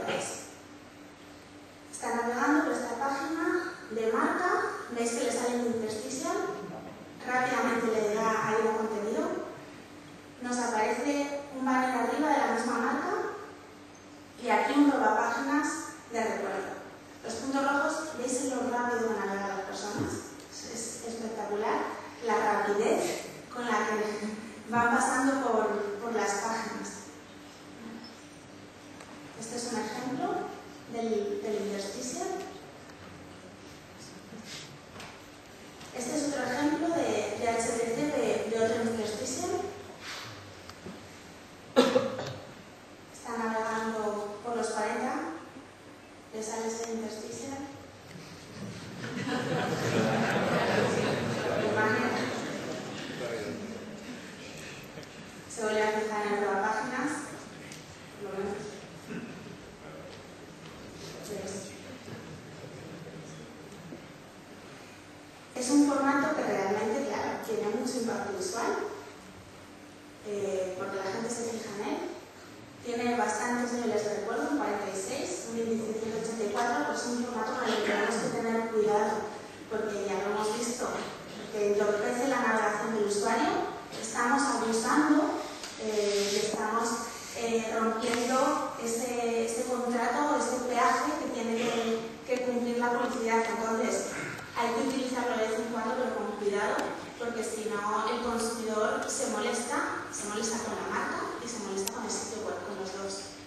veáis. Está navegando por esta página de marca. Veis que le sale un intersticial. Rápidamente le da a ir a contenido. Nos aparece un banner arriba de la misma marca. Y aquí un robapáginas de recuerdo. Los puntos rojos, ¿veis lo rápido de navegar las personas? Es espectacular la rapidez con la que van pasando por las páginas. Este es un ejemplo del intersticial. Este es otro ejemplo de HTTP de otro intersticial. Está navegando por los 40. ¿Le sale ese intersticial? Se vuelve a fijar en las páginas. Lo vemos. Es un formato que realmente, claro, tiene mucho impacto visual, porque la gente se fija en él. Tiene bastantes niveles de recuerdo, un 46, un índice de 184, pues es un formato con el que tenemos que tener cuidado, porque ya lo hemos visto, que entorpece la navegación del usuario, estamos abusando y estamos rompiendo ese contrato, ese peaje que tiene que cumplir la publicidad. Entonces, hay que utilizarlo de vez en cuando, pero con cuidado, porque si no, el consumidor se molesta con la marca y se molesta con el sitio web, con los dos.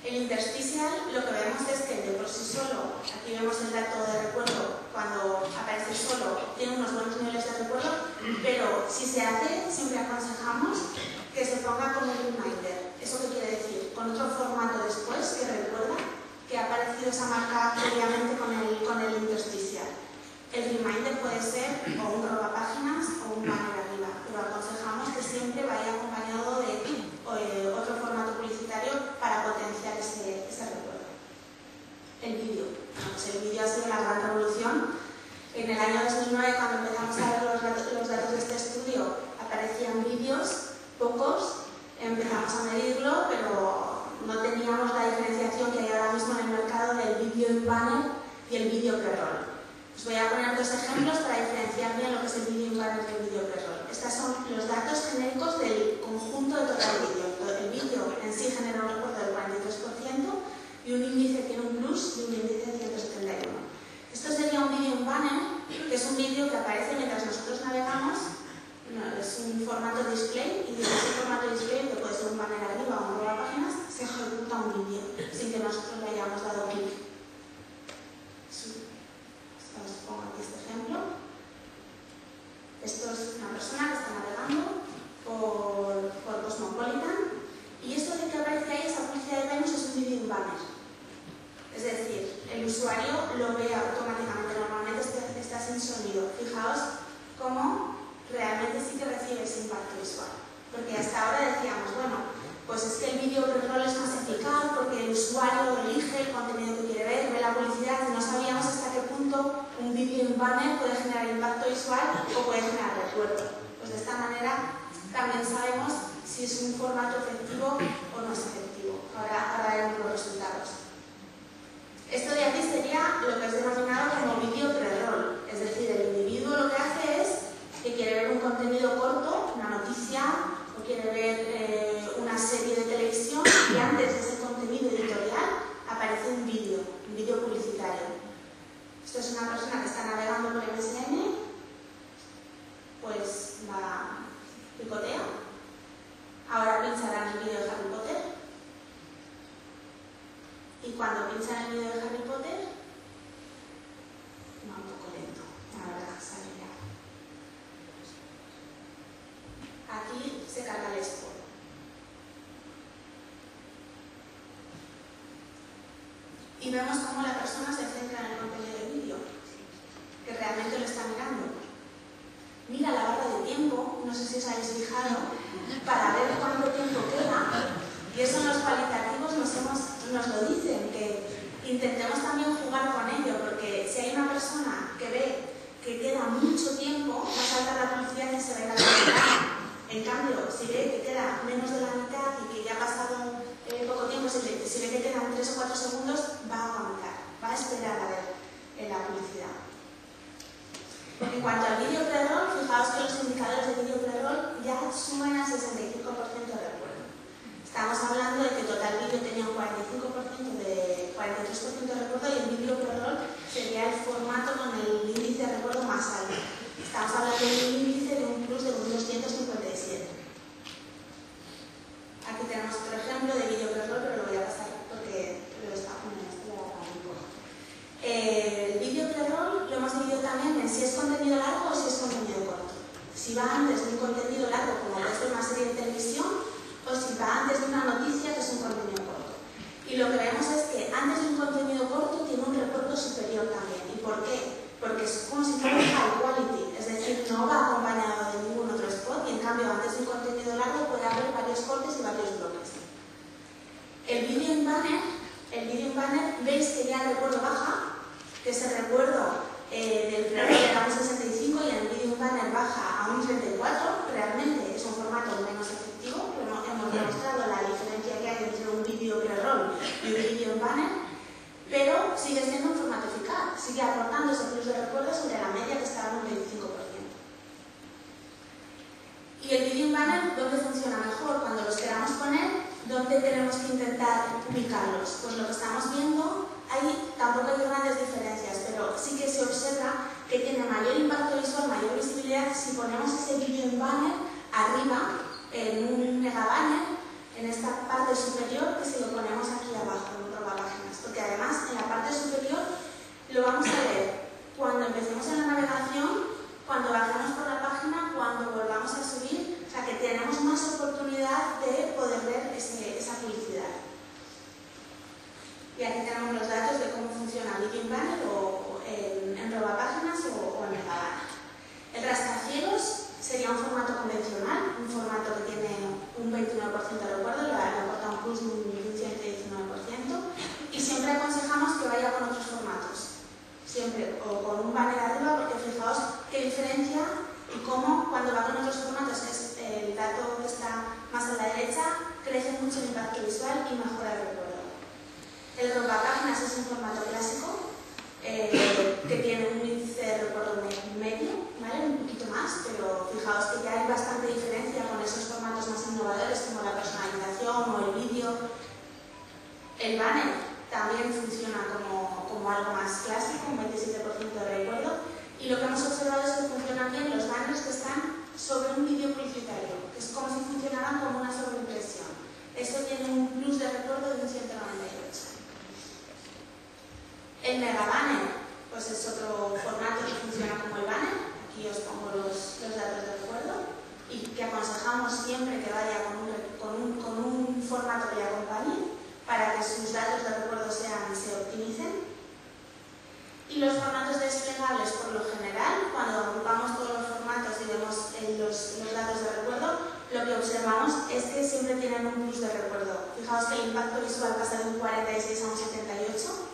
El intersticial, lo que vemos es que de por sí solo, aquí vemos el dato de recuerdo, cuando aparece solo, tiene unos buenos niveles de recuerdo, pero si se hace, siempre aconsejamos que se ponga con un reminder. ¿Eso qué quiere decir? Con otro formato después que recuerda que ha aparecido esa marca previamente con el intersticial. El reminder puede ser o un robapáginas o un banner arriba, pero aconsejamos que siempre vaya acompañado de otro formato publicitario para potenciar ese recuerdo. El vídeo. Pues el vídeo ha sido una gran revolución. En el año 2009, cuando empezamos a ver los datos de este estudio, aparecían vídeos, pocos, empezamos a medirlo, pero no teníamos la diferenciación que hay ahora mismo en el mercado del vídeo en banner y el vídeo pre-roll. Os voy a poner dos ejemplos para diferenciar bien lo que es el vídeo en banner y el vídeo pre-roll. Estos son los datos genéricos del conjunto de total vídeo. El vídeo en sí genera un recuerdo del 43% y un índice tiene un plus y un índice de usuario lo ve automáticamente. Normalmente está sin sonido. Fijaos cómo realmente sí que recibe ese impacto visual. Porque hasta ahora decíamos, bueno, pues es que el vídeo pre-roll es más eficaz porque el usuario elige el contenido que quiere ver, ve la publicidad, y no sabíamos hasta qué punto un vídeo en banner puede generar impacto visual o puede generar recuerdo. Pues de esta manera también sabemos si es un formato efectivo o no es efectivo. Ahora veremos los resultados. Esto de aquí sería lo que es denominado como vídeo pre-roll. Es decir, el individuo lo que hace es que quiere ver un contenido corto, una noticia, o quiere ver una serie de televisión, y antes de ese contenido editorial aparece un vídeo publicitario. Esto es una persona que está navegando por MSN, pues va, picotea. Ahora pinchará en el vídeo de Harry Potter. Y cuando pincha en el vídeo de Harry Potter, va un poco lento, la verdad, sale ya. Aquí se carga el spot. Y vemos cómo la persona se centra en el contenido del vídeo, que realmente lo está mirando. Mira la barra de tiempo, no sé si os habéis fijado, para ver cuánto tiempo queda. Y eso en los cualitativos nos lo dicen, que intentemos también jugar con ello, porque si hay una persona que ve que queda mucho tiempo, va a saltar la publicidad y se ve la mitad. En cambio, si ve que queda menos de la mitad y que ya ha pasado poco tiempo, si ve que quedan 3 o 4 segundos, va a aguantar, va a esperar a ver la publicidad. En cuanto al vídeo pre-roll, fijaos que los indicadores de vídeo pre-roll ya suman al 65% de recuerdo. Estamos hablando de que total vídeo tenía un 43% de recuerdo, y el vídeo pre-roll sería el formato con el índice de recuerdo más alto. Estamos hablando de un índice de un plus de un 257. Aquí tenemos otro ejemplo de vídeo pre-roll, pero lo voy a pasar porque lo está poniendo un poco. El vídeo pre-roll lo hemos dividido también en si es contenido largo o si es contenido corto. Si va antes de un contenido largo, como puede ser una serie de televisión, o si va antes de una noticia, que es un contenido corto. Y lo que vemos es que antes de un contenido corto tiene un recuerdo superior también. ¿Y por qué? Porque es como si fuera high quality, es decir, no va acompañado de ningún otro spot, y en cambio antes de un contenido largo puede haber varios cortes y varios bloques. El vídeo en banner, veis que ya el recuerdo baja, que ese recuerdo del pre-roll era un 65 y el vídeo en banner baja a un 34, realmente es un formato menos efectivo. Hemos demostrado la diferencia que hay entre un vídeo pre-roll y un vídeo en banner, pero sigue siendo un formato eficaz, sigue aportando ese plus de recuerdo sobre la media que está en un 25%. Y el vídeo en banner, ¿dónde funciona mejor? Cuando los queramos poner, ¿dónde tenemos que intentar ubicarlos? Pues lo que estamos viendo, ahí tampoco hay grandes diferencias, pero sí que se observa que tiene mayor impacto visual, mayor visibilidad si ponemos ese vídeo en banner arriba, en un mega banner, en esta parte superior, que si lo ponemos aquí abajo, en otro páginas. Porque además, en la parte superior, lo vamos a ver cuando empecemos en la navegación, cuando bajemos por la página, cuando volvamos a subir, o sea que tenemos más oportunidad de poder ver esa publicidad. Y aquí tenemos los datos de cómo funciona Vídeo in Banner o en robapáginas o en megabanner. El rascacielos sería un formato convencional, un formato que tiene un 29% de recuerdo, le aporta un plus de un 119%, y siempre aconsejamos que vaya con otros formatos. Siempre o con un banner arriba, porque fijaos qué diferencia y cómo cuando va con otros formatos, que es el dato que está más a la derecha, crece mucho el impacto visual y mejora el recuerdo. El robapáginas es un formato clásico que tiene un índice de recuerdo medio, ¿vale? Un poquito más, pero fijaos que ya hay bastante diferencia con esos formatos más innovadores como la personalización o el vídeo. El banner también funciona como algo más clásico, un 27% de recuerdo, y lo que hemos observado es que funcionan bien los banners que están sobre un vídeo publicitario, que es como si funcionaran como una sobreimpresión. Esto tiene un plus de recuerdo de un 198. El megabanner, pues es otro formato que funciona como el banner. Aquí os pongo los datos de recuerdo, y que aconsejamos siempre que vaya con un formato que le acompañe para que sus datos de recuerdo se optimicen. Y los formatos desplegables, por lo general, cuando agrupamos todos los formatos y vemos los datos de recuerdo, lo que observamos es que siempre tienen un plus de recuerdo. Fijaos que el impacto visual pasa de un 46 a un 78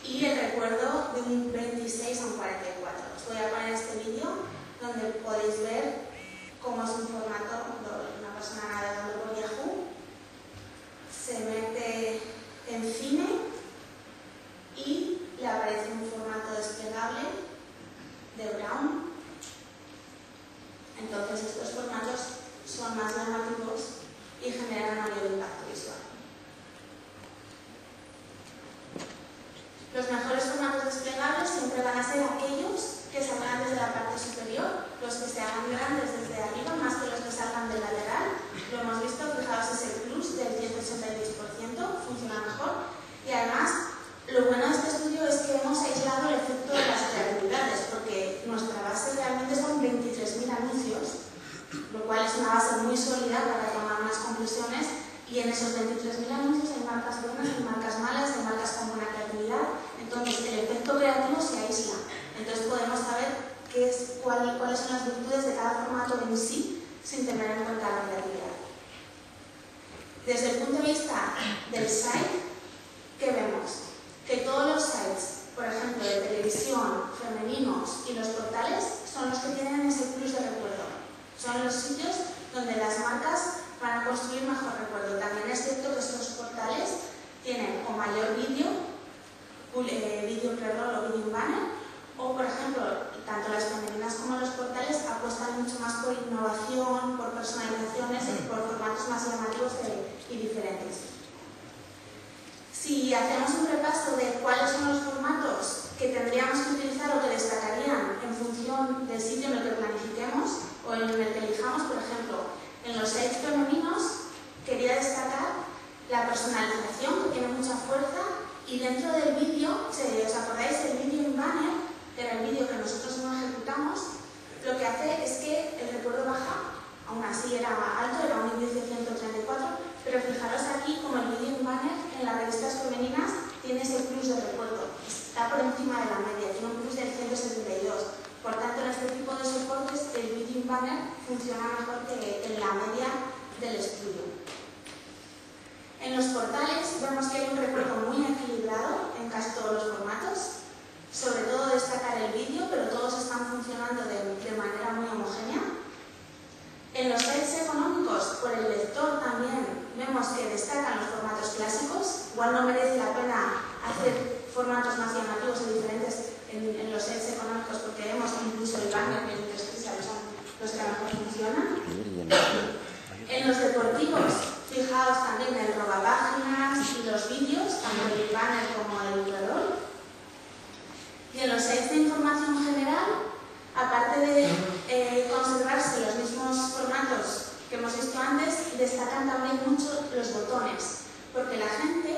y el recuerdo de un 26 a un 44. Os voy a poner este vídeo donde podéis ver cómo es un formato. Una persona navegando por Yahoo se mete en cine y le aparece un formato desplegable de Brown. Entonces estos formatos son más llamativos y generan mayor impacto visual. Los mejores formatos desplegables siempre van a ser aquellos que salgan desde la parte superior, los que se hagan grandes desde arriba, más que los que salgan del lateral. Lo hemos visto, fijaos, es el plus del 186%, funciona mejor. Y además, lo bueno de este estudio es que hemos aislado el efecto de las creatividades, porque nuestra base realmente son 23.000 anuncios, lo cual es una base muy sólida para tomar unas conclusiones, y en esos 23.000 anuncios hay marcas buenas, hay marcas malas, hay marcas con buena creatividad. Entonces el efecto creativo se aísla, entonces podemos saber cuáles son las virtudes de cada formato en sí sin tener en cuenta la creatividad. Desde el punto de vista del site, ¿qué vemos? Que todos los sites, por ejemplo de televisión, femeninos y los portales, son los que tienen ese plus de recuerdo. Son los sitios donde las marcas van a construir mejor recuerdo. También es cierto que estos portales tienen o mayor vídeo pre-roll o vídeo banner, o por ejemplo, tanto las femeninas como los portales apuestan mucho más por innovación, por personalizaciones y por formatos más llamativos y diferentes. Si hacemos un repaso de cuáles son los formatos que tendríamos que utilizar o que destacarían en función del sitio en el que planifiquemos o en el que elijamos, por ejemplo, en los sites femeninos, quería destacar la personalización, que tiene mucha fuerza, y dentro del vídeo, si os acordáis, el vídeo in banner, que era el vídeo que nosotros no ejecutamos, lo que hace es que el recuerdo baja, aún así era alto, era un índice de 134, pero fijaros aquí como el vídeo in banner en las revistas femeninas tiene ese plus de recuerdo, está por encima de la media, tiene un plus del 172. Por tanto, en este tipo de soportes el vídeo in banner funciona mejor que en la media del estudio. En los portales vemos que hay un recuerdo muy equilibrado en casi todos los formatos, sobre todo destacar el vídeo, pero todos están funcionando de manera muy homogénea. En los sites económicos, por el lector también vemos que destacan los formatos clásicos. Igual no merece la pena hacer formatos más llamativos y diferentes en los sites económicos, porque vemos que incluso el banner y el description son los que mejor funcionan. En los deportivos, fijaos también el robapáginas y los vídeos, tanto el banner como el pre-roll. Y en los sites de información general, aparte de conservarse los mismos formatos que hemos visto antes, destacan también mucho los botones, porque la gente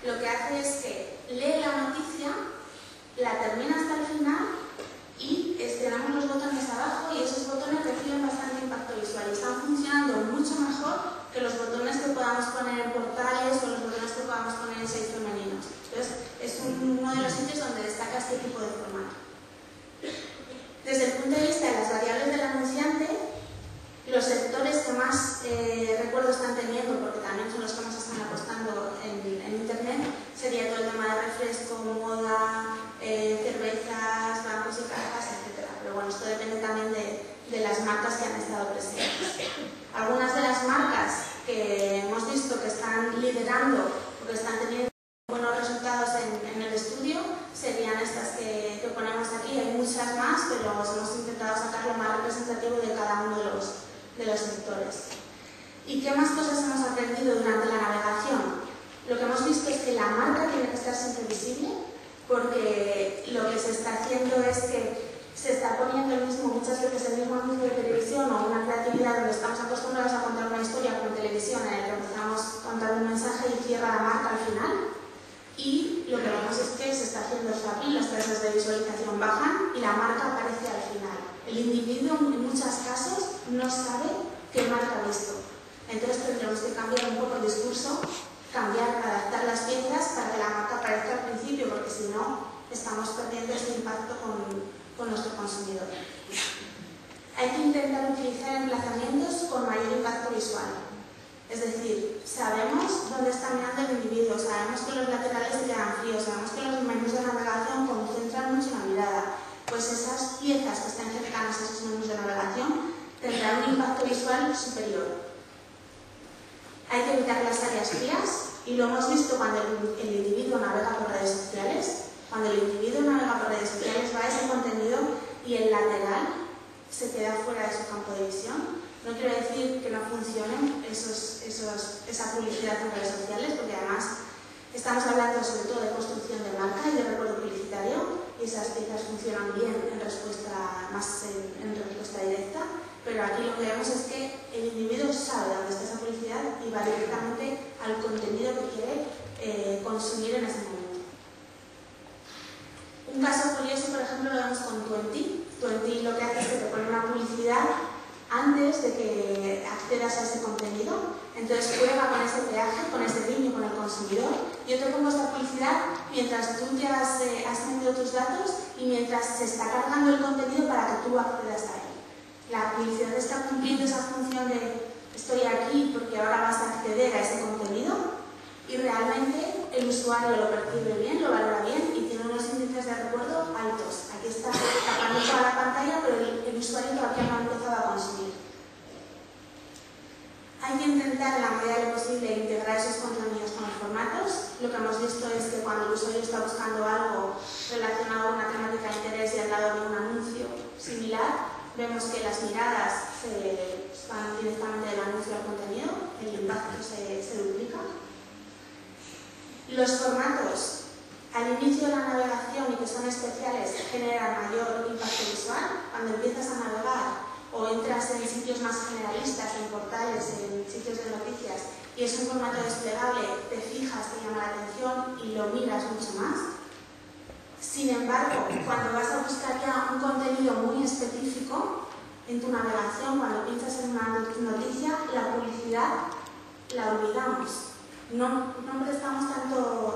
lo que hace es que lee la noticia, la termina hasta el final y tenemos los botones abajo, y esos botones reciben bastante impacto visual y están funcionando mucho mejor que los botones que podamos poner en portales o los botones que podamos poner en sites femeninos. Entonces, es uno de los sitios donde destaca este tipo de formato. Desde el punto de vista de las variables del anunciante, los sectores que más recuerdo están teniendo, porque también son los que más están apostando en Internet, sería todo el tema de refresco, moda, cervezas, bancos y cajas, etc. Pero bueno, esto depende también de las marcas que han estado presentes. Algunas de las marcas que hemos visto que están liderando o que están teniendo buenos resultados en el estudio serían estas que ponemos aquí. Hay muchas más, pero hemos intentado sacar lo más representativo de cada uno de los sectores. ¿Y qué más cosas hemos aprendido durante la navegación? Lo que hemos visto es que la marca tiene que estar siempre visible, porque lo que se está haciendo es que se está poniendo muchas veces el mismo anuncio de televisión o una creatividad donde estamos acostumbrados a contar una historia como televisión en el que empezamos contando un mensaje y cierra la marca al final, y lo que vemos es que se está haciendo fácil, las tasas de visualización bajan y la marca aparece al final. El individuo en muchos casos no sabe qué marca ha visto, entonces tendremos que cambiar un poco el discurso, adaptar las piezas para que la marca aparezca al principio, porque si no estamos perdiendo este impacto con nuestro consumidor. Hay que intentar utilizar emplazamientos con mayor impacto visual. Es decir, sabemos dónde está mirando el individuo, sabemos que los laterales se quedan fríos, sabemos que los menús de navegación concentran mucho la mirada. Pues esas piezas que están cercanas a esos menús de navegación tendrán un impacto visual superior. Hay que evitar las áreas frías, y lo hemos visto cuando el individuo navega por redes sociales. Cuando el individuo navega por redes sociales va a ese contenido y el lateral se queda fuera de su campo de visión. No quiero decir que no funcionen esa publicidad en redes sociales, porque además estamos hablando sobre todo de construcción de marca y de recuerdo publicitario, y esas piezas funcionan bien en respuesta directa, pero aquí lo que vemos es que el individuo sabe dónde está esa publicidad y va directamente al contenido que quiere consumir en ese momento. Un caso curioso, por ejemplo, lo vemos con Twenty. Twenty lo que hace es que te pone una publicidad antes de que accedas a ese contenido. Entonces juega con ese peaje, con ese guiño con el consumidor. Yo te pongo esta publicidad mientras tú ya has metido tus datos y mientras se está cargando el contenido para que tú accedas a él. La publicidad está cumpliendo esa función de estoy aquí porque ahora vas a acceder a ese contenido, y realmente el usuario lo percibe bien, lo valora bien y tiene unos índices de recuerdo altos. Aquí está tapando toda la pantalla, pero el usuario todavía no ha empezado a consumir. Hay que intentar, en la medida de lo posible, integrar esos contenidos con los formatos. Lo que hemos visto es que cuando el usuario está buscando algo relacionado con una temática de interés y al lado de un anuncio similar, vemos que las miradas se van directamente del anuncio al contenido, el impacto se duplica. Los formatos al inicio de la navegación y que son especiales generan mayor impacto visual. Cuando empiezas a navegar o entras en sitios más generalistas, en portales, en sitios de noticias, y es un formato desplegable, te fijas, te llama la atención y lo miras mucho más. Sin embargo, cuando vas a buscar ya un contenido muy específico en tu navegación, cuando piensas en una noticia, la publicidad la olvidamos. No prestamos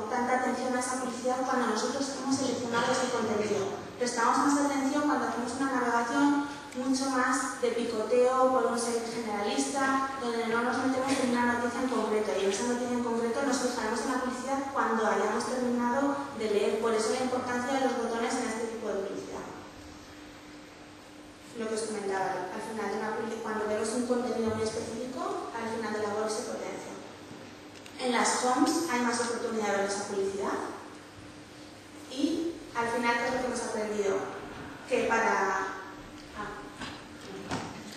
tanta atención a esa publicidad cuando nosotros hemos seleccionado ese contenido. Prestamos más atención cuando hacemos una navegación mucho más de picoteo por un site generalista, donde no nos metemos en una noticia en concreto, y en esa noticia en concreto nos fijaremos en la publicidad cuando hayamos terminado de leer. Por eso la importancia de los botones en este tipo de publicidad. Lo que os comentaba, al final de una publicidad, cuando vemos un contenido muy específico, al final de la web se potencia. En las homes hay más oportunidad de ver esa publicidad, y al final, ¿qué es lo que hemos aprendido? Que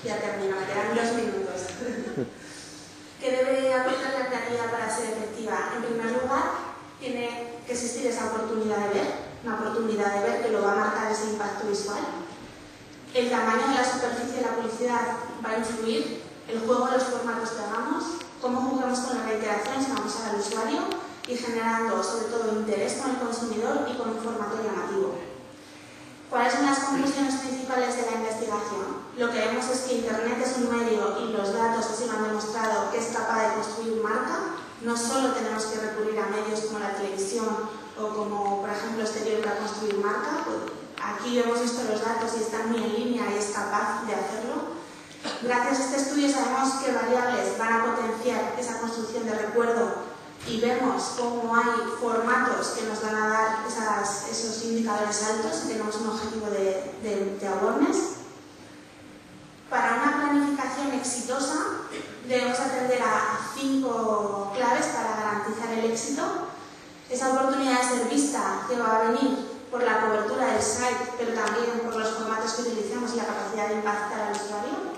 ya termino, me quedan 2 minutos. ¿Qué debe aportar la creatividad para ser efectiva? En primer lugar, tiene que existir esa oportunidad de ver, una oportunidad de ver que lo va a marcar ese impacto visual. El tamaño de la superficie de la publicidad va a influir, el juego de los formatos que hagamos, cómo jugamos con la reiteración si vamos al usuario y generando sobre todo interés con el consumidor y con un formato llamativo. ¿Cuáles son las conclusiones principales de la investigación? Lo que vemos es que Internet es un medio y los datos así lo han demostrado que es capaz de construir marca. No solo tenemos que recurrir a medios como la televisión o como por ejemplo exterior para construir marca. Pues aquí hemos visto los datos y están muy en línea y es capaz de hacerlo. Gracias a este estudio sabemos qué variables van a potenciar esa construcción de recuerdo y vemos cómo hay formatos que nos van a dar esos indicadores altos y tenemos un objetivo de awareness. Para una planificación exitosa debemos atender a 5 claves para garantizar el éxito. Esa oportunidad de ser vista que va a venir por la cobertura del site, pero también por los formatos que utilicemos y la capacidad de impactar al usuario.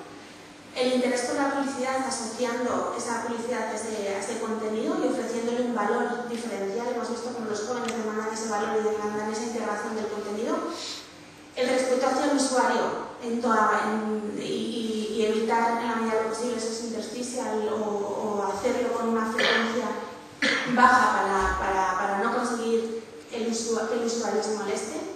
El interés por la publicidad, asociando esa publicidad a ese contenido y ofreciéndole un valor diferencial. Hemos visto cómo los jóvenes demandan ese valor y demandan esa integración del contenido. El respeto hacia el usuario y evitar en la medida de lo posible esos intersticial o hacerlo con una frecuencia baja para no conseguir que el usuario se moleste.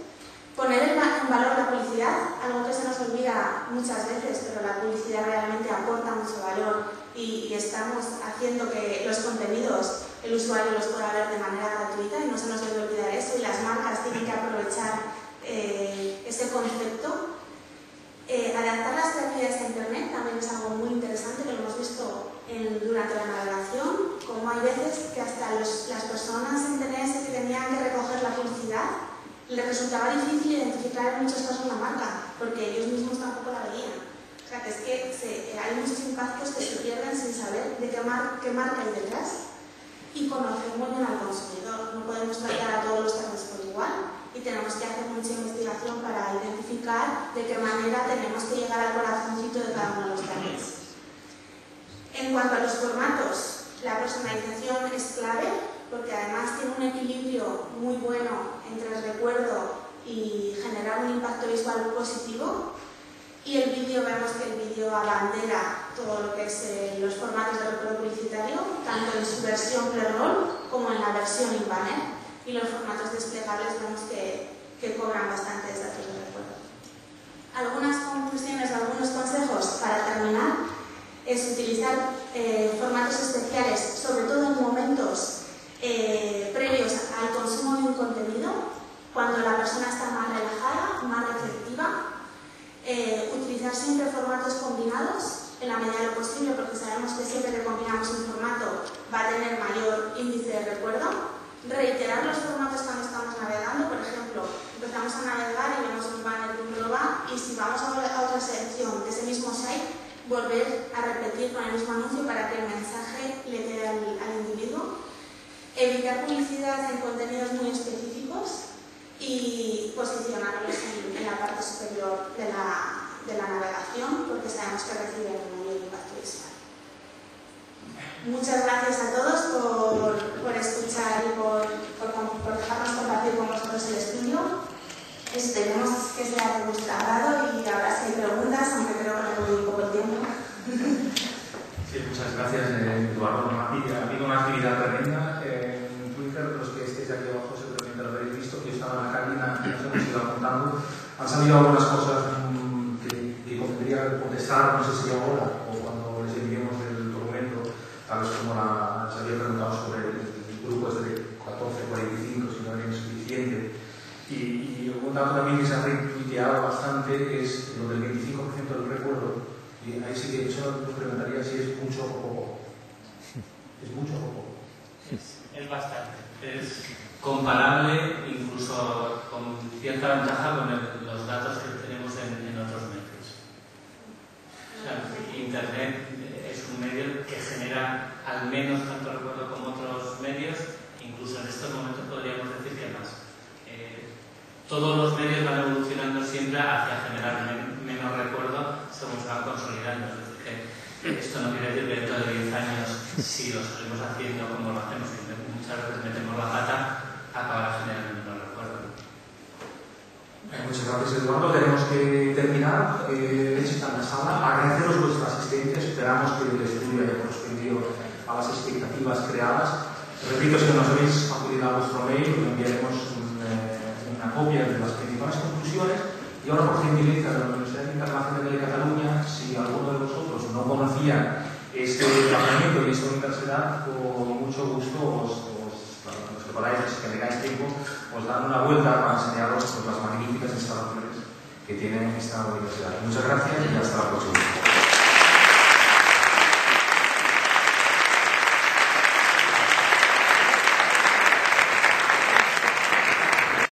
Poner en valor la publicidad, algo que se nos olvida muchas veces, pero la publicidad realmente aporta mucho valor y estamos haciendo que los contenidos el usuario los pueda ver de manera gratuita y no se nos debe olvidar eso, y las marcas tienen que aprovechar hay veces que hasta las personas en TNS que tenían que recoger la publicidad les resultaba difícil identificar en muchos casos la marca, porque ellos mismos tampoco la veían. O sea, que es que hay muchos impactos que se pierden sin saber de qué marca hay detrás y conocer muy bien al consumidor. No podemos tratar a todos los carnes por igual y tenemos que hacer mucha investigación para identificar de qué manera tenemos que llegar al corazoncito de cada uno de los carnes. En cuanto a los formatos, la personalización es clave porque además tiene un equilibrio muy bueno entre el recuerdo y generar un impacto visual positivo. Y el vídeo, vemos que el vídeo abandera todo lo que es los formatos de recuerdo publicitario, tanto en su versión pre-roll como en la versión in-banner. Y los formatos desplegables vemos que cobran bastantes datos de recuerdo. Algunas conclusiones, algunos consejos para terminar es utilizar formatos especiales, sobre todo en momentos previos al consumo de un contenido, cuando la persona está más relajada, más receptiva. Utilizar siempre formatos combinados en la medida de lo posible, porque sabemos que siempre que combinamos un formato va a tener mayor índice de recuerdo. Reiterar los formatos cuando estamos navegando, por ejemplo, empezamos a navegar y vemos un banner de un global y si vamos a otra sección de ese mismo site, volver a repetir con el mismo anuncio para que el mensaje le quede al individuo. Evitar publicidad en contenidos muy específicos y posicionarlos en la parte superior de la navegación, porque sabemos que reciben un mayor impacto visual. Muchas gracias a todos por escuchar y por dejarnos compartir con vosotros el estudio. Esperemos que sea de vuestro agrado y ahora si hay preguntas, aunque creo que me voy un poco el tiempo. Sí, muchas gracias, Eduardo. Ha habido una actividad tremenda en Twitter. Los que estéis aquí abajo seguramente lo habréis visto, que yo estaba en la cabina y nos hemos ido apuntando. Han salido algunas cosas que convendría contestar, no sé si ahora o cuando les enviemos el documento, tal vez como se había preguntado sobre el grupo de 14-45, si no era insuficiente. Y un dato también que se ha retuiteado bastante es lo del 25% del recuerdo. Y ahí sí que yo nos preguntaría si es mucho o poco. ¿Es mucho o poco? Es bastante. Es comparable, incluso con cierta ventaja, con los datos que tenemos en otros medios. O sea, Internet es un medio que genera al menos tanto recuerdo como otros medios, incluso en estos momentos podríamos decir que más. Todos los medios van evolucionando siempre hacia generar menos recuerdo según se van consolidando. Es decir, que esto no quiere decir que dentro de 10 años, si lo seguimos haciendo como lo hacemos, y muchas veces metemos la pata, acabará generando menos recuerdo. Muchas gracias, Eduardo. Tenemos que terminar. Está en la sala. Agradeceros vuestra asistencia. Esperamos que el estudio haya correspondido a las expectativas creadas. Repito, si no nos habéis acudido a vuestro mail, os enviaremos una copia de las principales conclusiones. Y ahora, por gentileza de la Universidad Internacional de Cataluña, si alguno de vosotros no conocía este tratamiento y esta universidad, con mucho gusto os preparáis, si tengáis tiempo, os dan una vuelta para enseñaros las magníficas instalaciones que tiene esta universidad. Muchas gracias y hasta la próxima.